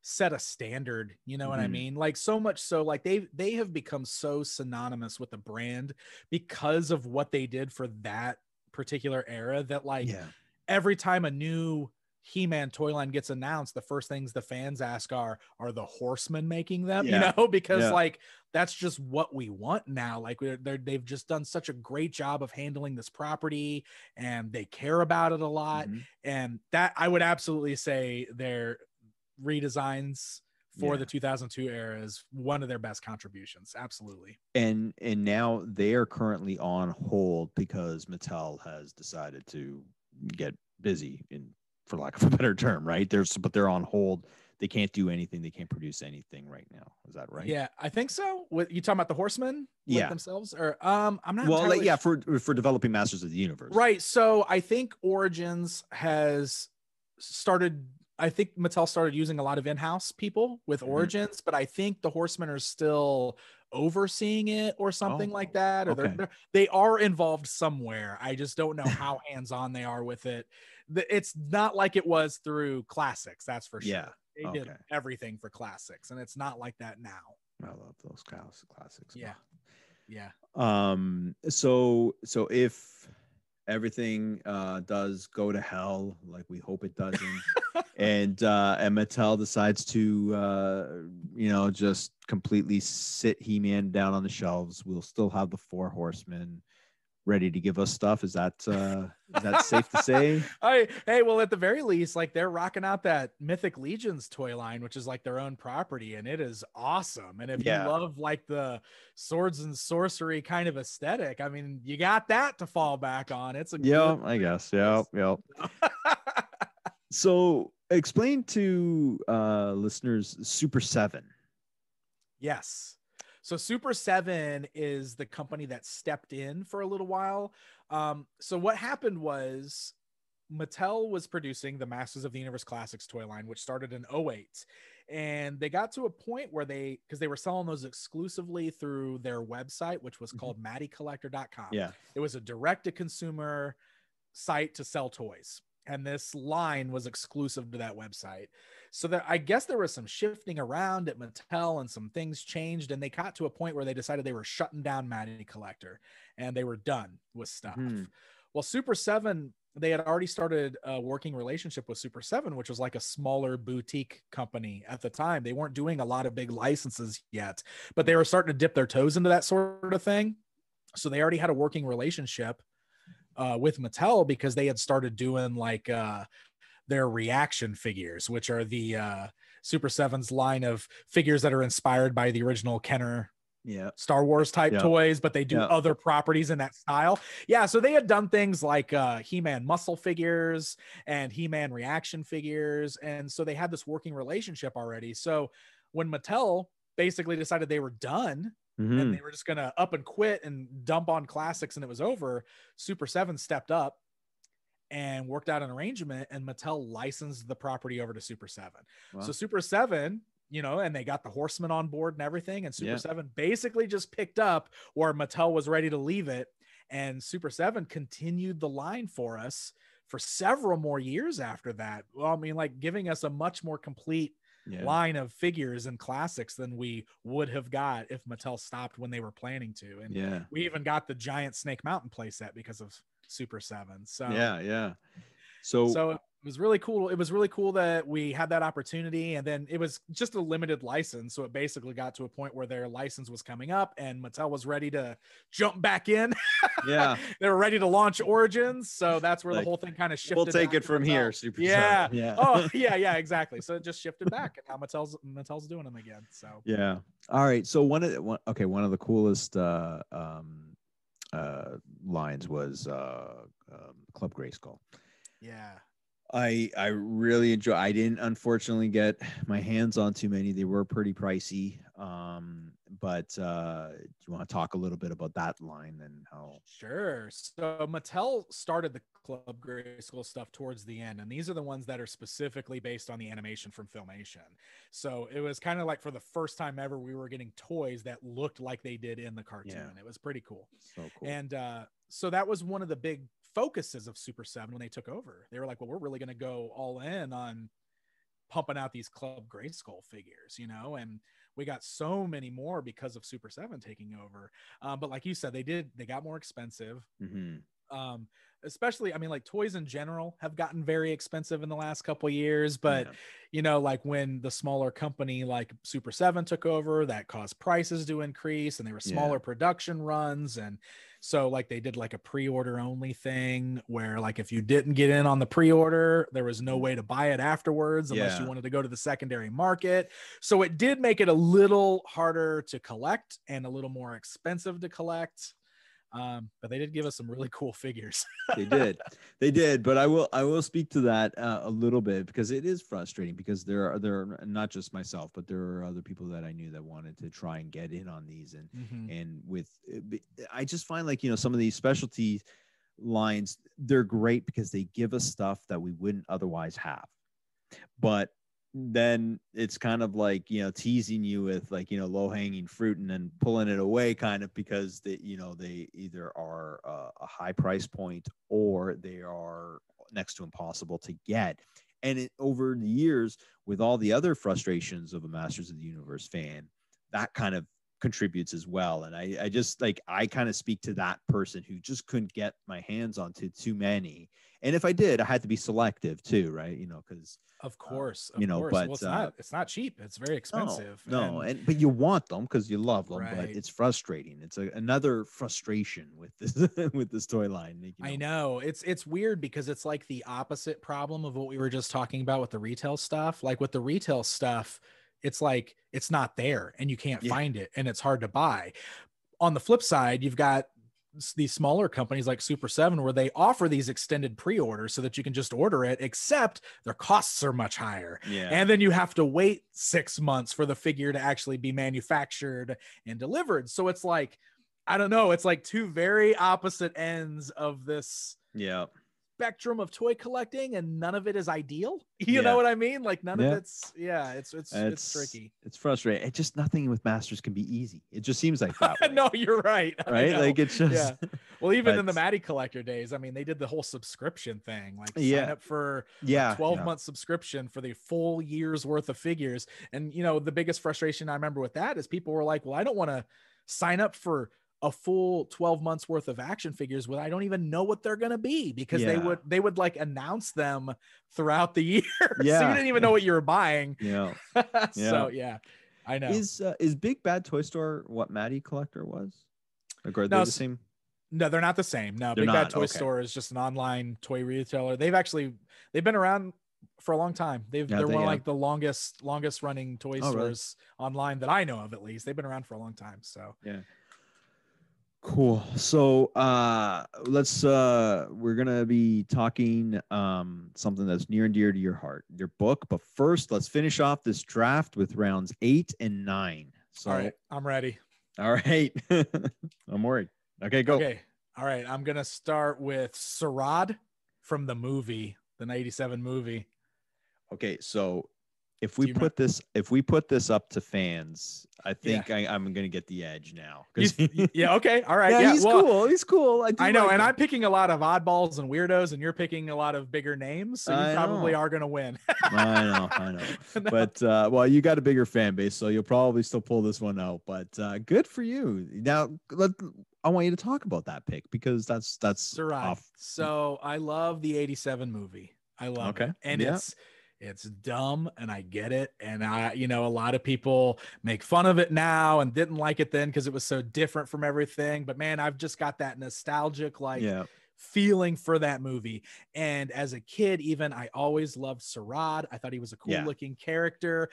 set a standard, you know what I mean? Like, so much so, like they have become so synonymous with the brand because of what they did for that particular era, that like every time a new He-Man toy line gets announced, the first things the fans ask are the Horsemen making them, because like that's just what we want now. Like they've just done such a great job of handling this property, and they care about it a lot. And that, I would absolutely say, their redesigns for the 2002 era is one of their best contributions. Absolutely. And now they are currently on hold because Mattel has decided to get busy, for lack of a better term, right? But they're on hold. They can't do anything. They can't produce anything right now. Is that right? Yeah, I think so. What you talking about, the Horsemen themselves, or I'm not. Well, for developing Masters of the Universe, right? So I think Origins has started. I think Mattel started using a lot of in-house people with Origins, but I think the Horsemen are still overseeing it or something like that, or they are involved somewhere. I just don't know how hands-on they are with it. It's not like it was through Classics, that's for sure. They did everything for Classics, and it's not like that now. I love those Classics. Yeah. So if everything does go to hell, like we hope it doesn't, and Mattel decides to just completely sit He-Man down on the shelves, we'll still have the Four Horsemen ready to give us stuff. Is that safe to say? Well, at the very least, like, they're rocking out that Mythic Legions toy line, which is like their own property, and it is awesome. And if you love like the swords and sorcery kind of aesthetic, I mean, you got that to fall back on. It's a I guess. Yep. So explain to listeners Super 7. Yes. So Super 7 is the company that stepped in for a little while. So what happened was Mattel was producing the Masters of the Universe Classics toy line, which started in 2008. And they got to a point where because they were selling those exclusively through their website, which was called MattyCollector.com. Yeah. It was a direct-to-consumer site to sell toys. And this line was exclusive to that website. So that, I guess there was some shifting around at Mattel and some things changed, and they got to a point where they decided they were shutting down Matty Collector and they were done with stuff. Well, Super 7, they had already started a working relationship with Super 7, which was like a smaller boutique company at the time. They weren't doing a lot of big licenses yet, but they were starting to dip their toes into that sort of thing. So they already had a working relationship with Mattel, because they had started doing like their reaction figures, which are the Super 7's line of figures that are inspired by the original Kenner Star Wars type toys, but they do other properties in that style. So they had done things like He-Man muscle figures and He-Man reaction figures, and so they had this working relationship already. So when Mattel basically decided they were done and they were just going to up and quit and dump on classics and it was over, Super 7 stepped up and worked out an arrangement, and Mattel licensed the property over to Super 7. Wow. So Super 7, you know, and they got the Horsemen on board and everything, and Super 7 basically just picked up where Mattel was ready to leave it, and Super 7 continued the line for us for several more years after that. Well, I mean, like giving us a much more complete line of figures and classics than we would have got if Mattel stopped when they were planning to. And we even got the giant Snake Mountain playset because of Super 7. So so it was really cool. It was really cool that we had that opportunity, and then it was just a limited license, so it basically got to a point where their license was coming up and Mattel was ready to jump back in. They were ready to launch Origins, so that's where the whole thing kind of shifted. We'll take it from here. Super 7. Oh yeah, exactly. So it just shifted back, and now Mattel's doing them again. So all right, so one of the coolest lines was Club Grayskull. I really enjoy. I didn't unfortunately get my hands on too many. They were pretty pricey. But do you want to talk a little bit about that line and how? Sure. So Mattel started the Club Grayskull stuff towards the end, and these are the ones that are specifically based on the animation from Filmation. So it was kind of like for the first time ever, we were getting toys that looked like they did in the cartoon. It was pretty cool. So cool. And so that was one of the big focuses of Super 7 when they took over. They were like, well, we're really going to go all in on pumping out these Club Grayskull figures, you know, and we got so many more because of Super 7 taking over. But like you said, they got more expensive. Especially, I mean, like toys in general have gotten very expensive in the last couple of years, but you know, like when the smaller company like Super 7 took over, that caused prices to increase, and they were smaller production runs. And so like they did like a pre-order only thing where like if you didn't get in on the pre-order, there was no way to buy it afterwards unless you wanted to go to the secondary market. So it did make it a little harder to collect and a little more expensive to collect. But they did give us some really cool figures. They did. But I will speak to that a little bit, because it is frustrating, because there are not just myself, but there are other people that I knew that wanted to try and get in on these. And I just find like, you know, some of these specialty lines, they're great because they give us stuff that we wouldn't otherwise have. But then it's kind of like, you know, teasing you with like, you know, low hanging fruit and then pulling it away kind of because they, you know, they either are a high price point or they are next to impossible to get. And over the years, with all the other frustrations of a Masters of the Universe fan, that kind of contributes as well. And I just like, I kind of speak to that person who just couldn't get my hands onto too many. And if I did, I had to be selective too, right? You know, because of course, you know, but well, it's not cheap. It's very expensive. But you want them because you love them. Right. But it's frustrating. It's another frustration with this with this toy line. You know? I know it's weird because it's like the opposite problem of what we were just talking about with the retail stuff. Like with the retail stuff, it's like it's not there and you can't find it and it's hard to buy. On the flip side, you've got these smaller companies like Super 7 where they offer these extended pre-orders so that you can just order it, except their costs are much higher. And then you have to wait 6 months for the figure to actually be manufactured and delivered. So it's like, I don't know, it's like two very opposite ends of this spectrum of toy collecting, and none of it is ideal. You know what I mean? Like none of it's it's tricky. It's frustrating. It's just nothing with Masters can be easy. It just seems like that. No, you're right. Right? Like it's just Well, even in the Matty Collector days, I mean, they did the whole subscription thing, like sign up for a 12-month subscription for the full year's worth of figures. And you know, the biggest frustration I remember with that is people were like, well, I don't want to sign up for a full 12 months worth of action figures when I don't even know what they're going to be, because they would like announce them throughout the year. So you didn't even know what you were buying. So I know. Is Big Bad Toy Store what Matty Collector was? Like, are they the same? No, they're not the same. No, Big Bad Toy Store is just an online toy retailer. They've been around for a long time. They're one of like the longest running toy stores online that I know of, at least. They've been around for a long time. So cool. So we're gonna be talking something that's near and dear to your heart, your book. But first, let's finish off this draft with rounds 8 and 9. So all right, I'm ready. All right. I'm worried. Okay, go. Okay. All right. I'm going to start with Sarad from the movie, the 87 movie. Okay, so if we put this up to fans, I think I'm gonna get the edge now. Yeah, okay, all right. Yeah, he's cool. He's cool. I know, and I'm picking a lot of oddballs and weirdos, and you're picking a lot of bigger names, so you probably are gonna win. I know. No. But well, you got a bigger fan base, so you'll probably still pull this one out. But good for you. Now, I want you to talk about that pick because that's off. So I love the 87 movie. I love it, and it's dumb, and I get it. And a lot of people make fun of it now and didn't like it then because it was so different from everything. But man, I've just got that nostalgic feeling for that movie. And as a kid, even, I always loved Sarad. I thought he was a cool looking character.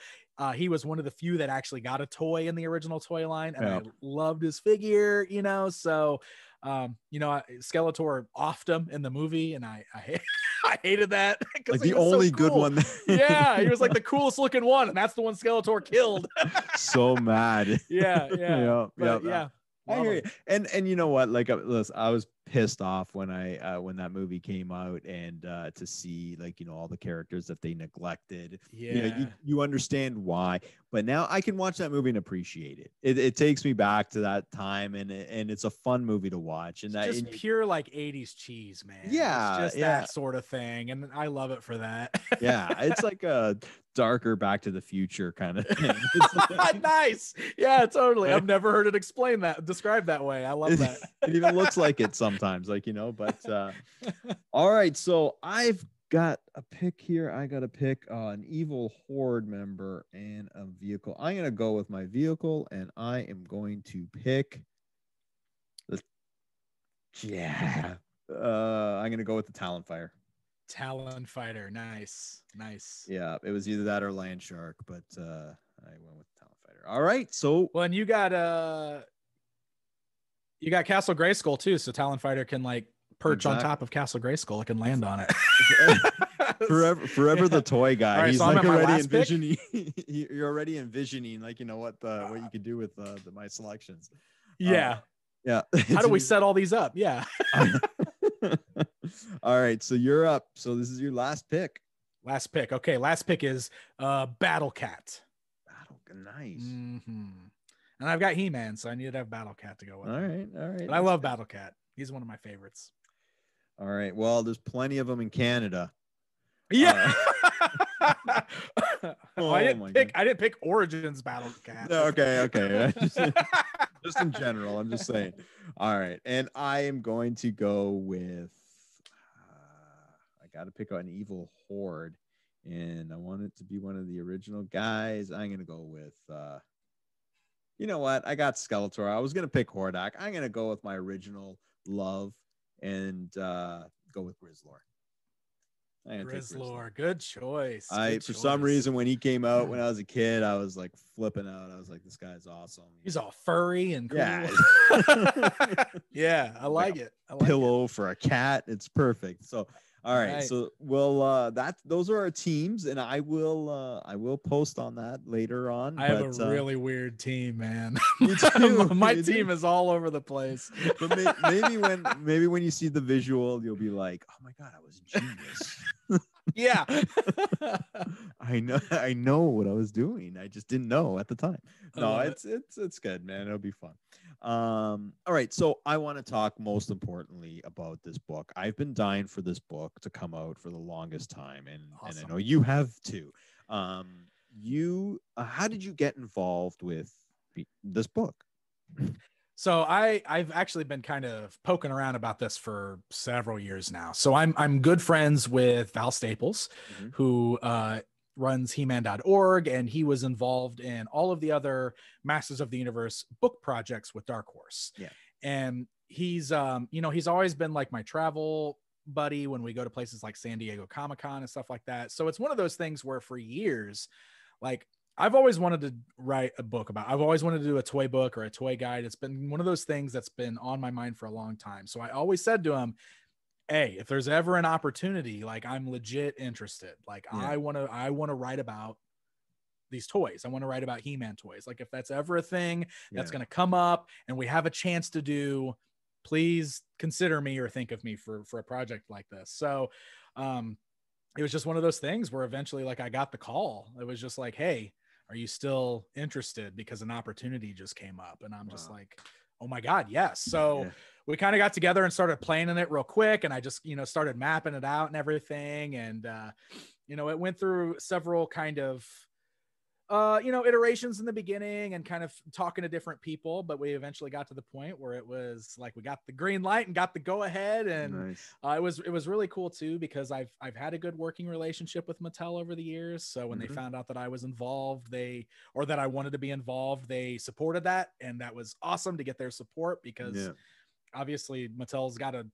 He was one of the few that actually got a toy in the original toy line, and I loved his figure, so Skeletor offed him in the movie, and I hated that. Like the only good one. Yeah, he was like the coolest looking one, and that's the one Skeletor killed. So mad. Yeah. I hear you. And you know what? Like, listen, I was pissed off when when that movie came out, and to see all the characters that they neglected. Yeah, you understand why, but now I can watch that movie and appreciate it. It takes me back to that time, and it's a fun movie to watch. And it's just pure 80s cheese, man. Yeah, it's just that sort of thing, and I love it for that. Yeah, it's like a darker Back to the Future kind of thing. Nice. Yeah, totally. I've never heard it described that way. I love that. It even looks like it sometimes, but all right, so I've got a pick here. I got to pick an evil Horde member and a vehicle. I'm gonna go with my vehicle, and I am going to pick I'm gonna go with the Talonfighter. Talonfighter, nice. Yeah, it was either that or Land Shark, but I went with Talonfighter. All right, so and you got Castle Grayskull too, so Talonfighter can perch on top of Castle Grayskull. It can land on it. forever the toy guy. Right, he's so already envisioning. You're already envisioning what you could do with my selections. Yeah. Yeah. How do we set all these up? Yeah. All right, so you're up. So this is your last pick. Okay, last pick is Battle Cat. Nice. Mm-hmm. And I've got He-Man, so I need to have Battle Cat to go with. All right. But I love Battle Cat. He's one of my favorites. All right. Well, there's plenty of them in Canada. Yeah. I didn't pick Origins Battle Cat. Okay. Just in general, I'm just saying. All right, and I am going to go with. I got to pick an evil Horde, and I want it to be one of the original guys. I'm gonna go with. You know what? I got Skeletor. I was gonna pick Hordak. I'm gonna go with my original love and go with Grizzlor. Grizzlor, good choice. For some reason, when he came out when I was a kid, I was like flipping out. I was like, this guy's awesome. He's all furry and cool. Yeah. Yeah, I like it. Pillow for a cat. It's perfect. So all right. So we'll those are our teams, and I will post on that later on. I have a really weird team, man. My team is all over the place. But maybe when you see the visual, you'll be like, oh my God, I was genius. Yeah. I know what I was doing. I just didn't know at the time. No, it's good, man. It'll be fun. All right, so I want to talk most importantly about this book. I've been dying for this book to come out for the longest time, and I know you have too. How did you get involved with this book? So I've actually been kind of poking around about this for several years now. So I'm good friends with Val Staples, mm-hmm. who runs He-Man.org, and he was involved in all of the other Masters of the Universe book projects with Dark Horse. Yeah. And he's he's always been like my travel buddy when we go to places like San Diego Comic-Con and stuff like that. So it's one of those things where for years, I've always wanted to write a book I've always wanted to do a toy book or a toy guide. It's been one of those things that's been on my mind for a long time. So I always said to him, hey, if there's ever an opportunity, I'm legit interested. I want to write about these toys. I want to write about He-Man toys. Like if that's ever a thing that's going to come up and we have a chance to do, please consider me or think of me for a project like this. So it was just one of those things where eventually like I got the call. It was just like, hey, are you still interested? Because an opportunity just came up. And I'm just like, oh my God, yes. So we kind of got together and started playing in it real quick. And I just, started mapping it out and everything. And, it went through several kind of, iterations in the beginning and kind of talking to different people, but we eventually got to the point where it was like we got the green light and got the go ahead, and it was really cool too, because I've had a good working relationship with Mattel over the years. So when they found out that I was involved, or that I wanted to be involved, they supported that, and that was awesome to get their support, because obviously Mattel's got to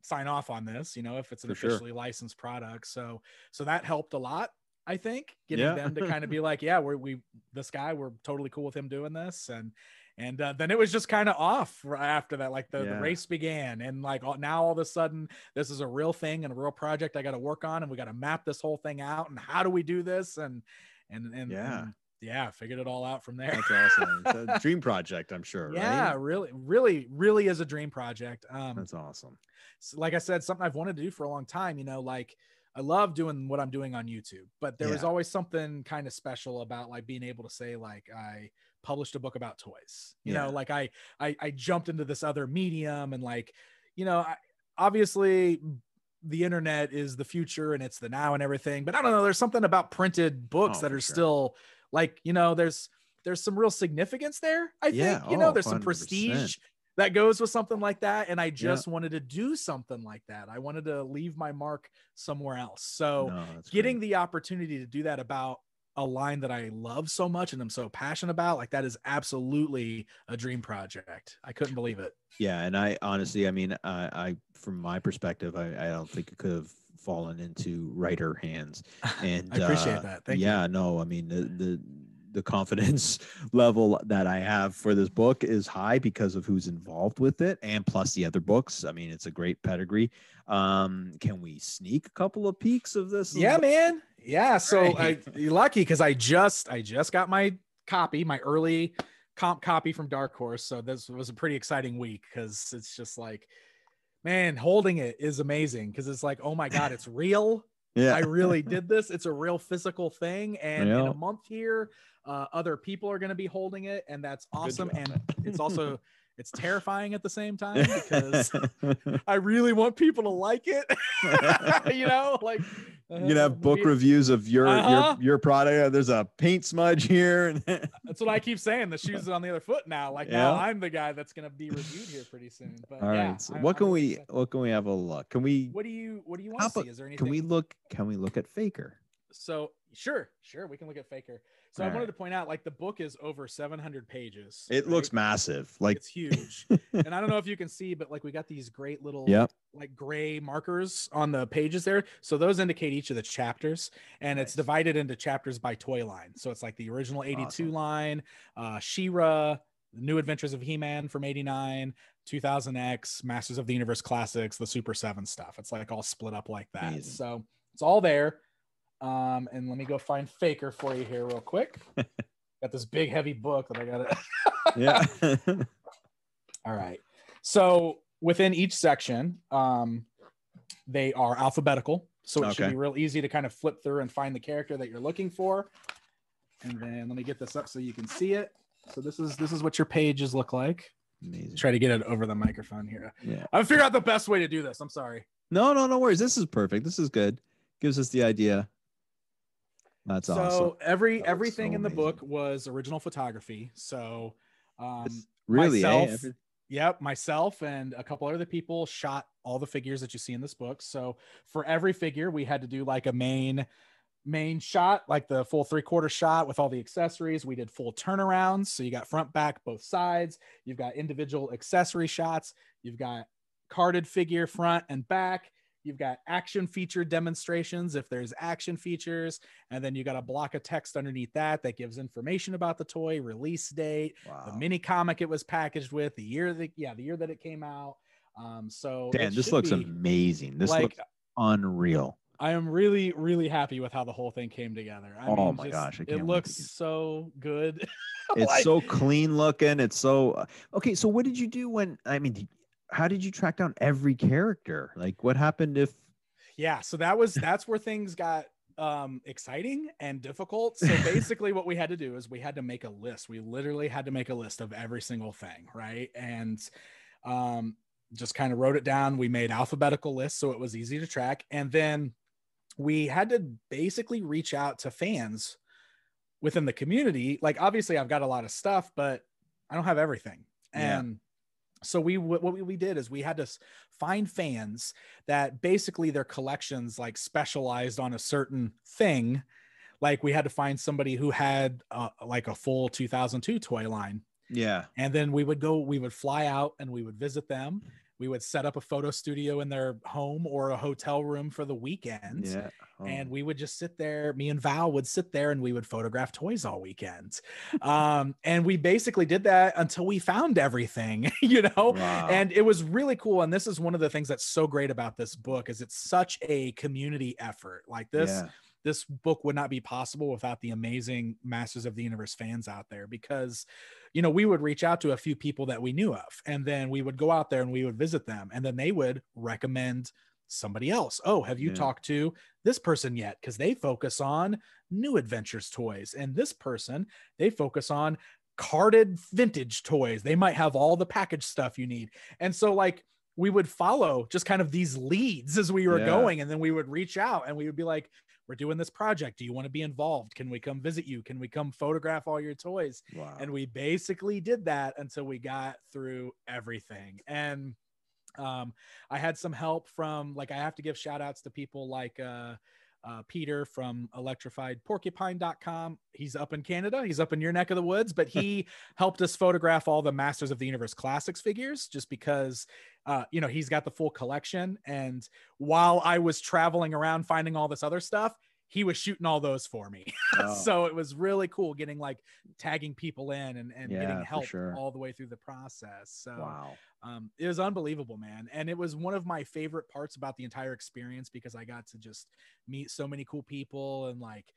sign off on this, if it's an officially licensed product. So that helped a lot. I think getting them to kind of be like, this guy, we're totally cool with him doing this. And then it was just kind of off after that, like the race began, and like now all of a sudden this is a real thing and a real project I got to work on, and we got to map this whole thing out, and how do we do this? And figured it all out from there. That's awesome. It's a dream project, I'm sure. Yeah, right? really is a dream project. That's awesome. So like I said, something I've wanted to do for a long time, like I love doing what I'm doing on YouTube, but there was always something kind of special about like being able to say, like, I published a book about toys, like I jumped into this other medium, and like, obviously the internet is the future and it's the now and everything, but I don't know, there's something about printed books that are still like, there's some real significance there. I think, there's some 100%. Prestige that goes with something like that. And I just wanted to do something like that. I wanted to leave my mark somewhere else. So getting the opportunity to do that about a line that I love so much and I'm so passionate about, like, that is absolutely a dream project. I couldn't believe it. Yeah. And I honestly, I mean, I from my perspective, I don't think it could have fallen into writer hands. And I appreciate that. Thank you. No, I mean, the confidence level that I have for this book is high because of who's involved with it, and plus the other books. I mean, it's a great pedigree. Can we sneak a couple of peeks of this? Yeah, man. Yeah. So you're lucky, because I just got my copy, my early comp copy from Dark Horse. So this was a pretty exciting week, because it's just like, man, holding it is amazing, because it's like, oh my God, it's real. Yeah, I really did this. It's a real physical thing. And in a month here, other people are going to be holding it, and that's awesome. And it's also, it's terrifying at the same time, because I really want people to like it. Like you're gonna have book reviews of your product. There's a paint smudge here. That's what I keep saying. The shoes are on the other foot now. Like now I'm the guy that's gonna be reviewed here pretty soon. But all right. So what can we have a look? Can we? What do you want to see? Is there anything? Can we look at Faker? So sure, we can look at Faker. So I wanted to point out, like, the book is over 700 pages. It looks massive. Like, it's huge. And I don't know if you can see, but like we got these great little like gray markers on the pages there. So those indicate each of the chapters, and it's divided into chapters by toy line. So it's like the original 82 line, She-Ra, The New Adventures of He-Man from 89, 2000X, Masters of the Universe Classics, the Super 7 stuff. It's like all split up like that. Amazing. So it's all there. And let me go find Faker for you here real quick. Got this big heavy book that I got. All right. So within each section, they are alphabetical. So it should be real easy to kind of flip through and find the character that you're looking for. And then let me get this up so you can see it. So this is what your pages look like. Amazing. Try to get it over the microphone here. Yeah. I've figured out the best way to do this. I'm sorry. No worries. This is perfect. This is good. Gives us the idea. That's awesome. So everything in the book was original photography. So really, myself and a couple other people shot all the figures that you see in this book. So for every figure, we had to do like a main shot, like the full 3/4 shot with all the accessories. We did full turnarounds. So you got front, back, both sides. You've got individual accessory shots. You've got carded figure front and back. You've got action feature demonstrations if there's action features, and then you got a block of text underneath that gives information about the toy, release date, the mini comic it was packaged with, the year that it came out. So Dan, this looks amazing. This looks unreal. I am really, really happy with how the whole thing came together. I Oh mean, my just gosh, I it can't wait looks to get. so good. It's Like, so clean looking. It's so okay. So what did you do when? I mean, how did you track down every character? Like, what happened if? yeah, so that's where things got exciting and difficult. So basically what we had to do is we had to make a list. We literally had to make a list of every single thing, right? And just kind of wrote it down. We made alphabetical lists so it was easy to track. And then we had to basically reach out to fans within the community. Like, obviously I've got a lot of stuff, but I don't have everything. Yeah. And so what we did is we had to find fans that basically their collections like specialized on a certain thing. Like, we had to find somebody who had like a full 2002 toy line. Yeah. And then we would fly out and we would visit them. We would set up a photo studio in their home or a hotel room for the weekend. Yeah. Oh. And we would just sit there. Me and Val would sit there and we would photograph toys all weekend. And we basically did that until we found everything, you know. Wow. And it was really cool. And this is one of the things that's so great about this book is it's such a community effort. Like this book would not be possible without the amazing Masters of the Universe fans out there, because, you know, we would reach out to a few people that we knew of, and then we would go out there and we would visit them, and then they would recommend somebody else. Oh, have you talked to this person yet? Because they focus on new adventures toys, and this person, they focus on carded vintage toys. They might have all the package stuff you need. And so, like, we would follow just kind of these leads as we were going, and then we would reach out and we would be like, we're doing this project. Do you want to be involved? Can we come visit you? Can we come photograph all your toys? Wow. And we basically did that until we got through everything. And I had some help from, like, I have to give shout outs to people like Peter from electrifiedporcupine.com. He's up in Canada. He's up in your neck of the woods, but he helped us photograph all the Masters of the Universe Classics figures just because, you know, he's got the full collection. And while I was traveling around finding all this other stuff, he was shooting all those for me. Oh. So it was really cool getting, like, tagging people in and getting help all the way through the process. So wow. It was unbelievable, man. And it was one of my favorite parts about the entire experience because I got to just meet so many cool people and, like,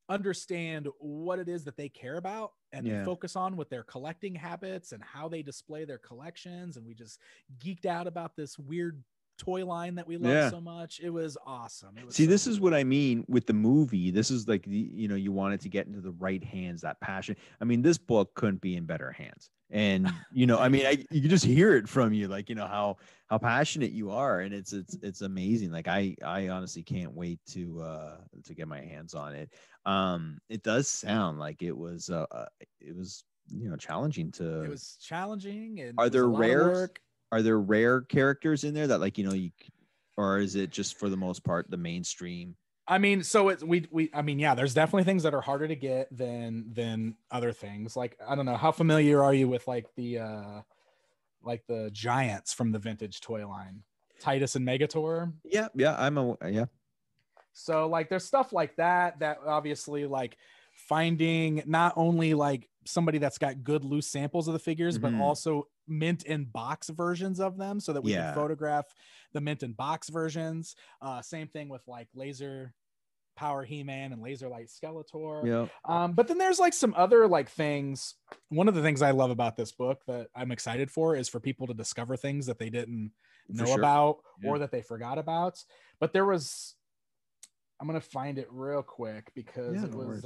understand what it is that they care about and they focus on with their collecting habits and how they display their collections. And we just geeked out about this weird toy line that we love so much. It was awesome. It was this is what I mean with the movie. This is like, you know, you wanted to get into the right hands, that passion. I mean, this book couldn't be in better hands. And, you know, I mean, you can just hear it from you, like, you know, how passionate you are. And it's amazing. Like, I honestly can't wait to get my hands on it. It does sound like it was, you know, challenging to. It was challenging. And are there rares? Are there rare characters in there that, like, you know, or is it just for the most part the mainstream? I mean, so it's I mean, yeah, there's definitely things that are harder to get than other things. Like, I don't know, how familiar are you with like the giants from the vintage toy line, Titus and Megator? Yeah, yeah. So, like, there's stuff like that obviously, like, finding not only like somebody that's got good loose samples of the figures, but also mint in box versions of them so that we can photograph the mint in box versions. Same thing with like Laser Power He-Man and Laser Light Skeletor. But then there's like some other like things. One of the things I love about this book that I'm excited for is for people to discover things that they didn't know about or that they forgot about. But there was, I'm going to find it real quick because it was,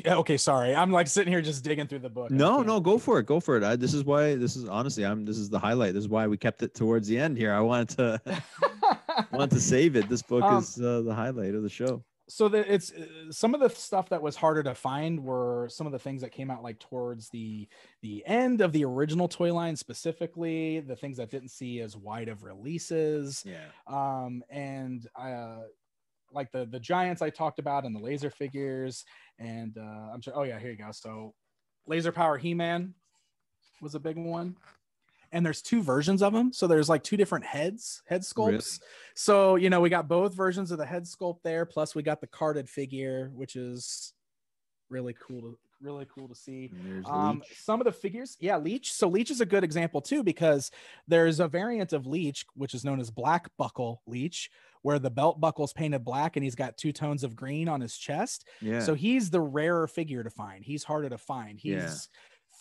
okay, sorry. I'm like sitting here just digging through the book. No, go for it. Go for it. This is the highlight. This is why we kept it towards the end here. I wanted to save it. This book is the highlight of the show. So that it's some of the stuff that was harder to find were some of the things that came out like towards the end of the original toy line, specifically the things that didn't see as wide of releases. And like the giants I talked about and the laser figures, and I'm sure. Oh yeah, here you go. So Laser Power He-Man was a big one. And there's two versions of them. So there's like two different head sculpts. Really? So, you know, we got both versions of the head sculpt there. Plus we got the carded figure, which is really really cool to see. Leech. Some of the figures, Leech. So Leech is a good example too, because there's a variant of Leech which is known as Black Buckle Leech, where the belt buckle's painted black and he's got 2 tones of green on his chest. So he's the rarer figure to find. He's harder to find. He's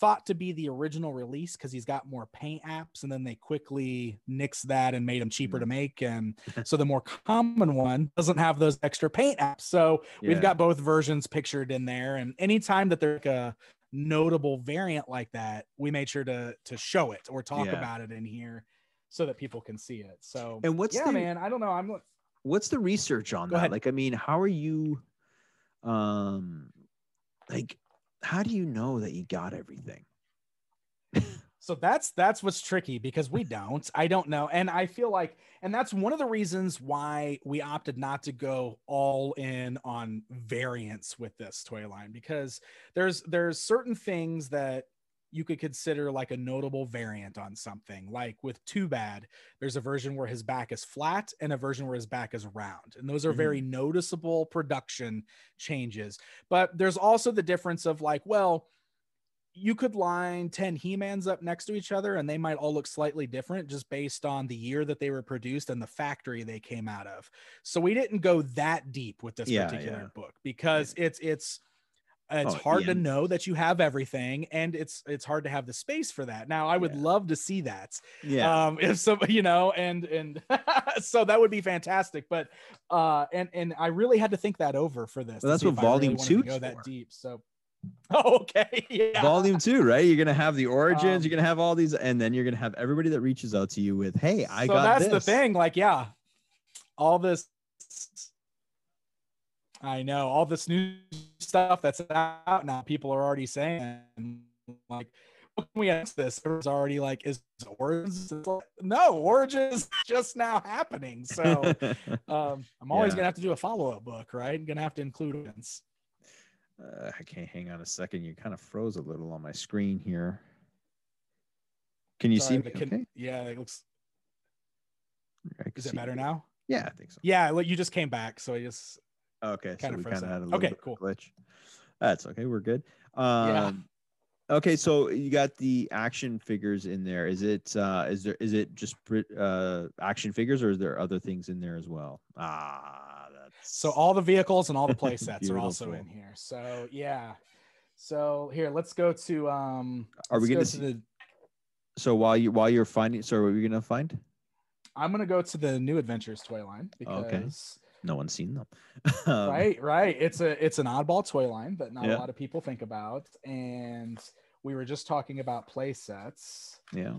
thought to be the original release because he's got more paint apps, and then they quickly nixed that and made them cheaper to make. And so the more common one doesn't have those extra paint apps. So we've got both versions pictured in there. And anytime that there's like a notable variant like that, we made sure to show it or talk about it in here so that people can see it. So, and what's man, I don't know. What's the research on that? Ahead. Like, I mean, how are you, like, how do you know that you got everything? So that's what's tricky, because I don't know. And I feel like, and that's one of the reasons why we opted not to go all in on variants with this toy line, because there's certain things that you could consider like a notable variant on something. Like with Too Bad, there's a version where his back is flat and a version where his back is round. And those are very noticeable production changes. But there's also the difference of like, well, you could line 10 He-Mans up next to each other and they might all look slightly different just based on the year that they were produced and the factory they came out of. So we didn't go that deep with this particular book, because it's hard to know that you have everything, and it's hard to have the space for that. Now I would love to see that. If some, and so that would be fantastic. But and I really had to think that over for this. Well, that's what volume 2 go that deep. So okay. Volume 2, right? You're gonna have the origins, you're gonna have all these, and then you're gonna have everybody that reaches out to you with, hey, I got this. That's the thing. Like, all this, I know, all this new stuff that's out now, people are already saying, like, when we ask this, it's already like, is Origins? Like, no, Origins is just now happening. So I'm always gonna have to do a follow-up book, right? I'm gonna have to include Origins. I can't, hang on a second. You kind of froze a little on my screen here. Can you see me? Okay? Yeah, it looks. Is it better now? Yeah, I think so. Yeah, well, you just came back, so I just. Okay, kind so of we kind of had a little bit of glitch. That's okay. We're good. Okay, so you got the action figures in there. Is it just action figures, or is there other things in there as well? So all the vehicles and all the play sets are also in here. So So here, let's go to are we going to see So while you're finding, so what are we going to find? I'm going to go to the New Adventures toy line, because no one's seen them. Right. It's an oddball toy line that not a lot of people think about, and we were just talking about play sets. Yeah.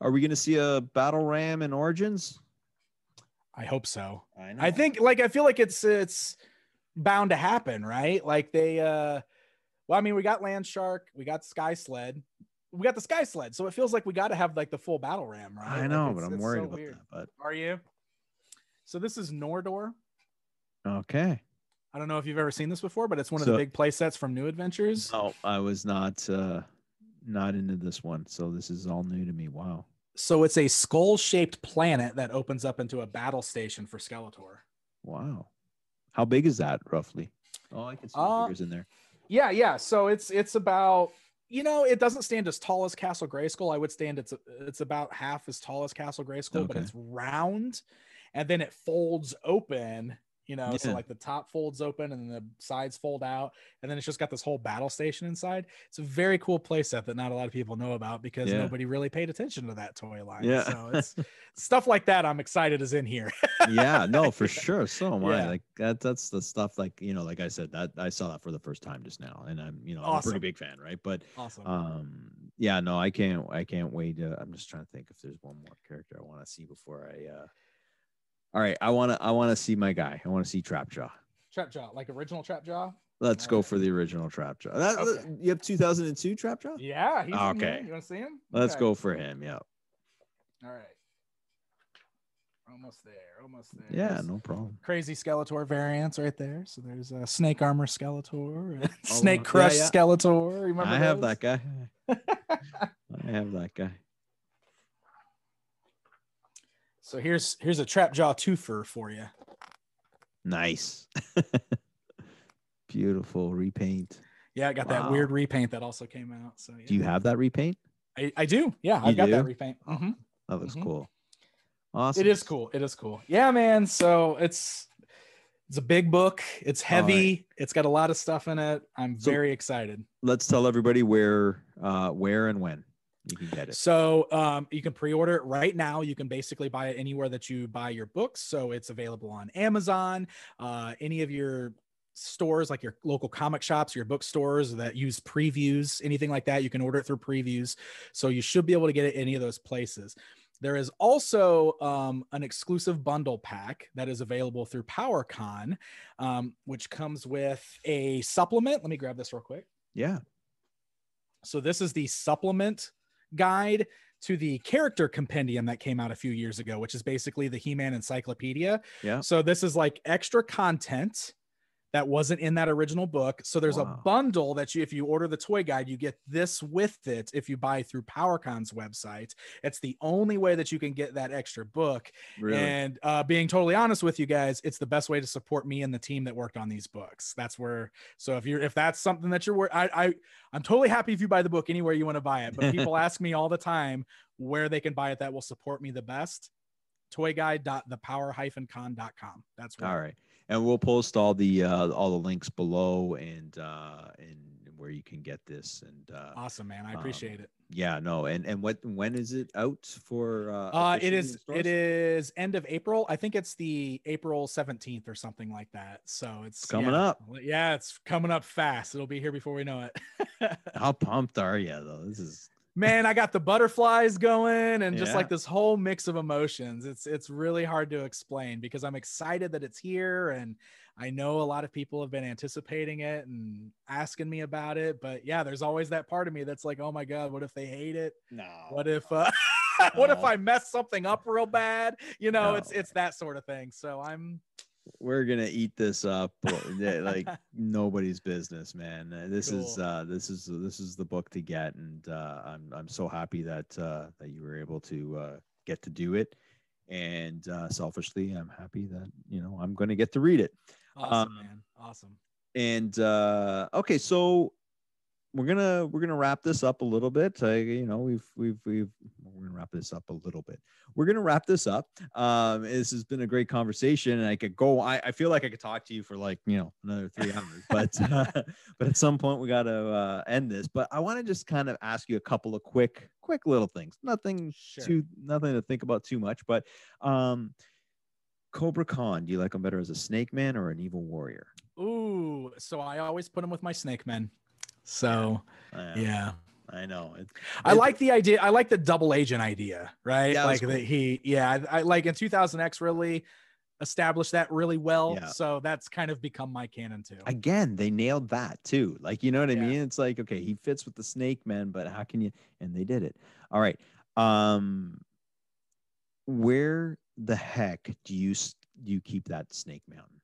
Are we going to see a battle ram in Origins? I hope so. I know. I feel like it's bound to happen, right? Like they we got Land Shark, we got Sky Sled. We got the Sky Sled, so it feels like we got to have like the full battle ram, right? I know, but I'm worried about that. But are you? So this is Nordor. Okay. I don't know if you've ever seen this before, but it's one of the big play sets from New Adventures. No, I was not into this one, so this is all new to me. Wow. So it's a skull-shaped planet that opens up into a battle station for Skeletor. Wow. How big is that roughly? Oh, I can see the figures in there. Yeah. So it's about, it doesn't stand as tall as Castle Grayskull. I would stand it's about half as tall as Castle Grayskull, but it's round, and then it folds open. So like the top folds open and the sides fold out, and then it's just got this whole battle station inside. It's a very cool playset that not a lot of people know about, because nobody really paid attention to that toy line. Yeah. So it's stuff like that I'm excited is in here. Yeah, no, for sure. So am I. Like that's the stuff, like, like I said, that I saw that for the first time just now, and I'm, I'm a pretty big fan, right? But awesome. Yeah, no, I can't wait. I'm just trying to think if there's one more character I want to see before I all right, I want to see my guy. I want to see Trapjaw. Trapjaw, like original Trapjaw? Let's go for the original Trapjaw. You have 2002 Trapjaw? Yeah, he's in here. You want to see him? Let's go for him. Yeah. All right. Almost there. Yeah, there's no problem. Crazy Skeletor variants right there. So there's a Snake Armor Skeletor, and Snake Crush Skeletor. Remember I have that guy. I have that guy. So here's a Trapjaw twofer for you. Nice. Beautiful repaint. Yeah, I got that weird repaint that also came out. So yeah. Do you have that repaint? I do. Yeah, I've got that repaint. Oh, that looks cool. Awesome. It is cool. It is cool. Yeah, man. So it's a big book. It's heavy. Right. It's got a lot of stuff in it. I'm very excited. Let's tell everybody where and when you can get it. So you can pre-order it right now. You can basically buy it anywhere that you buy your books. So it's available on Amazon, any of your stores, like your local comic shops, your bookstores that use previews, anything like that. You can order it through previews. So you should be able to get it any of those places. There is also an exclusive bundle pack that is available through PowerCon, which comes with a supplement. Let me grab this real quick. Yeah. So this is the supplement guide to the character compendium that came out a few years ago, which is basically the He-Man encyclopedia. Yeah. So this is like extra content that wasn't in that original book. So there's a bundle that if you order the toy guide, you get this with it. If you buy through PowerCon's website, it's the only way that you can get that extra book. Really? And being totally honest with you guys, it's the best way to support me and the team that worked on these books. That's where, so if that's something that you're, I'm totally happy if you buy the book anywhere you want to buy it, but people ask me all the time where they can buy it that will support me the best. Toyguide.thepower-con.com. That's where. All right. And we'll post all the links below and where you can get this. And awesome, man. I appreciate it. Yeah, no. And when is it out for? It is end of April. I think it's the April 17th or something like that. So it's coming up. Yeah, it's coming up fast. It'll be here before we know it. How pumped are you though? This is. Man, I got the butterflies going and just like this whole mix of emotions. It's really hard to explain because I'm excited that it's here. And I know a lot of people have been anticipating it and asking me about it, but yeah, there's always that part of me that's like, oh my God, what if they hate it? No. What if, what if I mess something up real bad? You know, it's that sort of thing. So we're gonna eat this up like nobody's business, man. This is the book to get, and I'm so happy that you were able to get to do it, and selfishly I'm happy that I'm gonna get to read it. Awesome, man. Awesome. And okay, so we're gonna wrap this up a little bit. We're gonna wrap this up a little bit. We're gonna wrap this up. This has been a great conversation, and I could go. I feel like I could talk to you for like another 3 hours, but but at some point we gotta end this. But I want to just kind of ask you a couple of quick little things. Nothing to think about too much, but Cobra Khan, do you like him better as a snake man or an evil warrior? Ooh, so I always put him with my snake men. So yeah, I know. I like the idea. I like the double agent idea, right? Yeah, like cool. I like in 2000X really established that really well. Yeah. So that's kind of become my canon too. Again, they nailed that too. Like, you know what I mean? It's like, okay, he fits with the snake man, but how can you, and they did it. All right. Where the heck do you keep that snake mountain?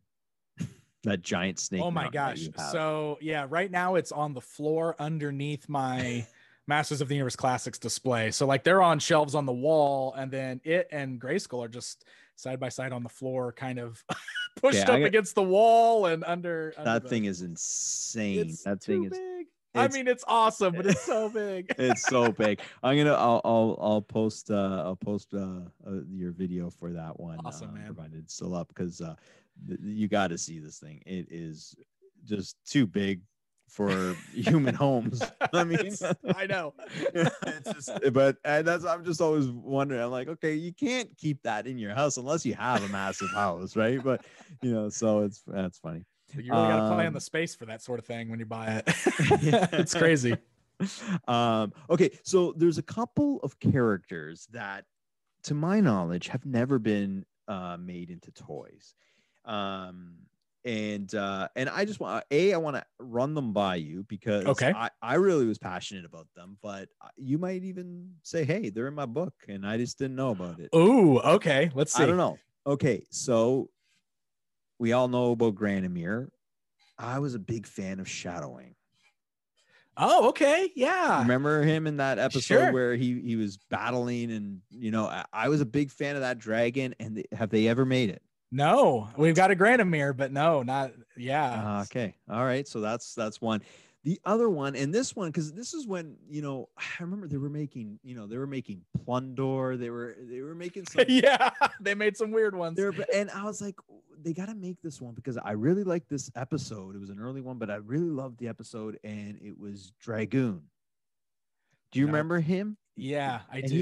That giant snake. Oh my gosh. So yeah, right now it's on the floor underneath my Masters of the Universe Classics display. So like they're on shelves on the wall, and then it and Grayskull are just side by side on the floor, kind of pushed up against the wall and under that thing is insane. That thing is big. I mean, it's awesome, but it's so big. It's so big. I'll post your video for that one. Awesome, man. Provided it's still up, because you got to see this thing. It is just too big for human homes. I mean, I know. It's just, but I'm just always wondering. I'm like, okay, you can't keep that in your house unless you have a massive house, right? But so that's funny. You really got to play on the space for that sort of thing when you buy it. It's crazy. Okay, so there's a couple of characters that, to my knowledge, have never been made into toys. And I just want I want to run them by you, because I really was passionate about them, but you might even say, hey, they're in my book and I just didn't know about it. Oh, okay. Let's see. I don't know. Okay, so we all know about Granomir. I was a big fan of Shadowing. Oh, okay. Yeah. Remember him in that episode where he was battling, and I was a big fan of that dragon. And have they ever made it? No, we've got a Granomir, but no, not yeah. Okay. All right. So that's one. The other one, and this one, because this is when, I remember they were making Plundor. They were making some. Yeah, they made some weird ones. And I was like, they got to make this one because I really liked this episode. It was an early one, but I really loved the episode, and it was Dragoon. Do you remember him? Yeah, I do.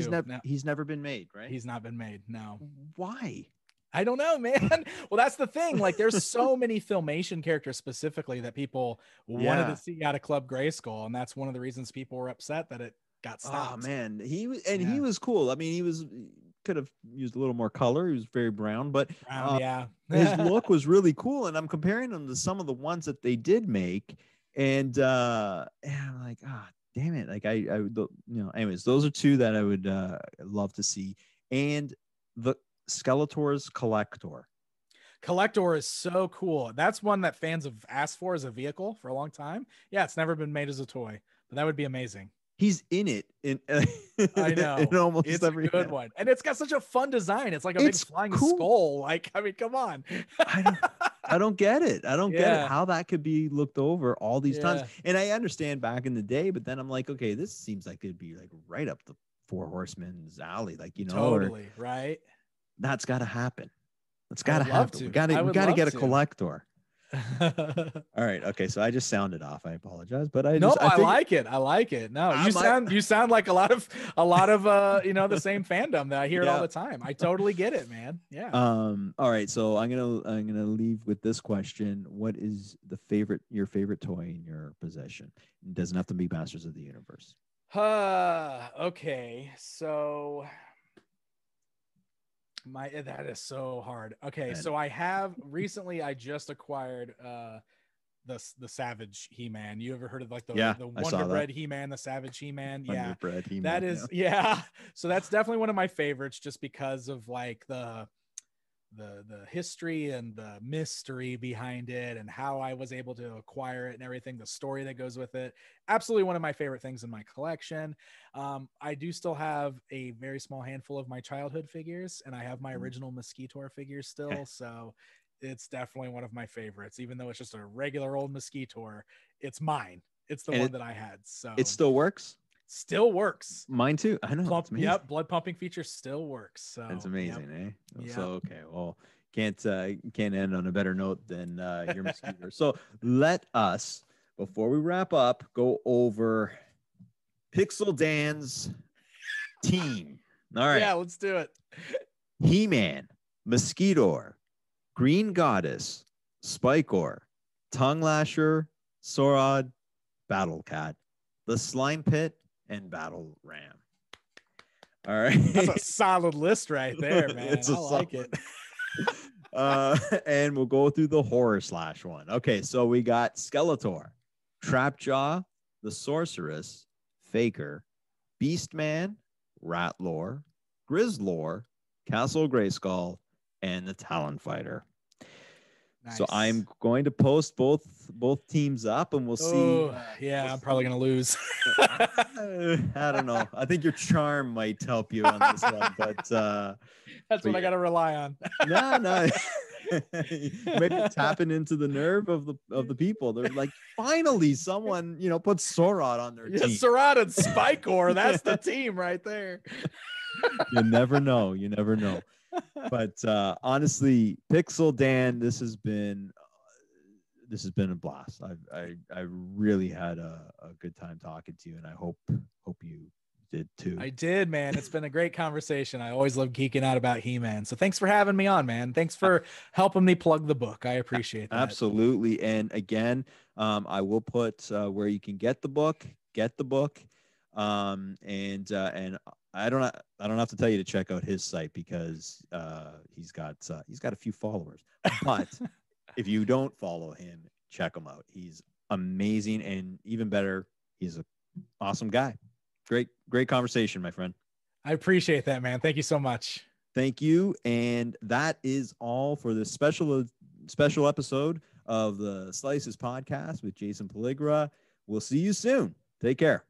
He's never been made, right? He's not been made. No. Why? I don't know, man. Well, that's the thing. Like, there's so many Filmation characters specifically that people wanted to see out of Club Grayskull, and that's one of the reasons people were upset that it got stopped. Oh man, he was cool. I mean, he could have used a little more color. He was very brown, but his look was really cool. And I'm comparing him to some of the ones that they did make, and I'm like, damn it! Like anyways, those are two that I would love to see, and the Skeletor's Collector. Collector is so cool. That's one that fans have asked for as a vehicle for a long time. Yeah, it's never been made as a toy, but that would be amazing. He's in it. I know. In almost it's every a good one. And it's got such a fun design. It's like a big flying skull. Like, I mean, come on. I don't get it. I don't get it how that could be looked over all these times. And I understand back in the day, but then I'm like, okay, this seems like it'd be like right up the Four Horsemen's alley. Like, totally, right? That's got to happen. That's got to happen. We got to get a collector. All right. Okay. So I just sounded off. I apologize, but I like it. I like it. No, you sound like a lot of the same fandom that I hear it all the time. I totally get it, man. Yeah. All right. So I'm gonna leave with this question. What is your favorite toy in your possession? It doesn't have to be Masters of the Universe. Okay. So that is so hard. Okay, so I just acquired the Savage He-Man. You ever heard of like the Wonder Bread He-Man, the Savage He-Man? Wonder Bread He-Man. That is So that's definitely one of my favorites, just because of like the history and the mystery behind it and how I was able to acquire it and everything, the story that goes with it. Absolutely one of my favorite things in my collection. I do still have a very small handful of my childhood figures, and I have my original Mosquitor figures still. Okay. So it's definitely one of my favorites, even though it's just a regular old Mosquitor. It's mine. It's the one that I had. So it still works. Still works. Mine too. I know. Yep, blood pumping feature still works. So that's amazing, eh? So okay, well, can't end on a better note than your Mosquito. So let us, before we wrap up, go over Pixel Dan's team. All right. Yeah, let's do it. He-Man, Mosquito, Green Goddess, Spikor, Tongue Lasher, Sorod, Battle Cat, the Slime Pit, and Battle Ram. All right. That's a solid list right there, man. I like it. And we'll go through the horror / one. Okay, so we got Skeletor, Trapjaw, the Sorceress, Faker, Beastman, Ratlore, Grizzlore, Castle Grayskull, and the Talon Fighter. Nice. So I'm going to post both teams up, and we'll see. I'm probably going to lose. I don't know. I think your charm might help you on this one, but that's what I got to rely on. No. Maybe tapping into the nerve of the people. They're like, finally, someone put Sorod on their team. Sorod and Spikor. That's the team right there. You never know. But honestly, Pixel Dan, this has been a blast. I really had a good time talking to you, and I hope you did too. I did, man. It's been a great conversation. I always love geeking out about He-Man. So thanks for having me on, man. Thanks for helping me plug the book. I appreciate that. Absolutely. And again, I will put where you can get the book. And I don't have to tell you to check out his site because he's got a few followers. But if you don't follow him, check him out. He's amazing, and even better, he's an awesome guy. Great conversation, my friend. I appreciate that, man. Thank you so much. Thank you. And that is all for this special episode of the Slices podcast with Jason Pelligra. We'll see you soon. Take care.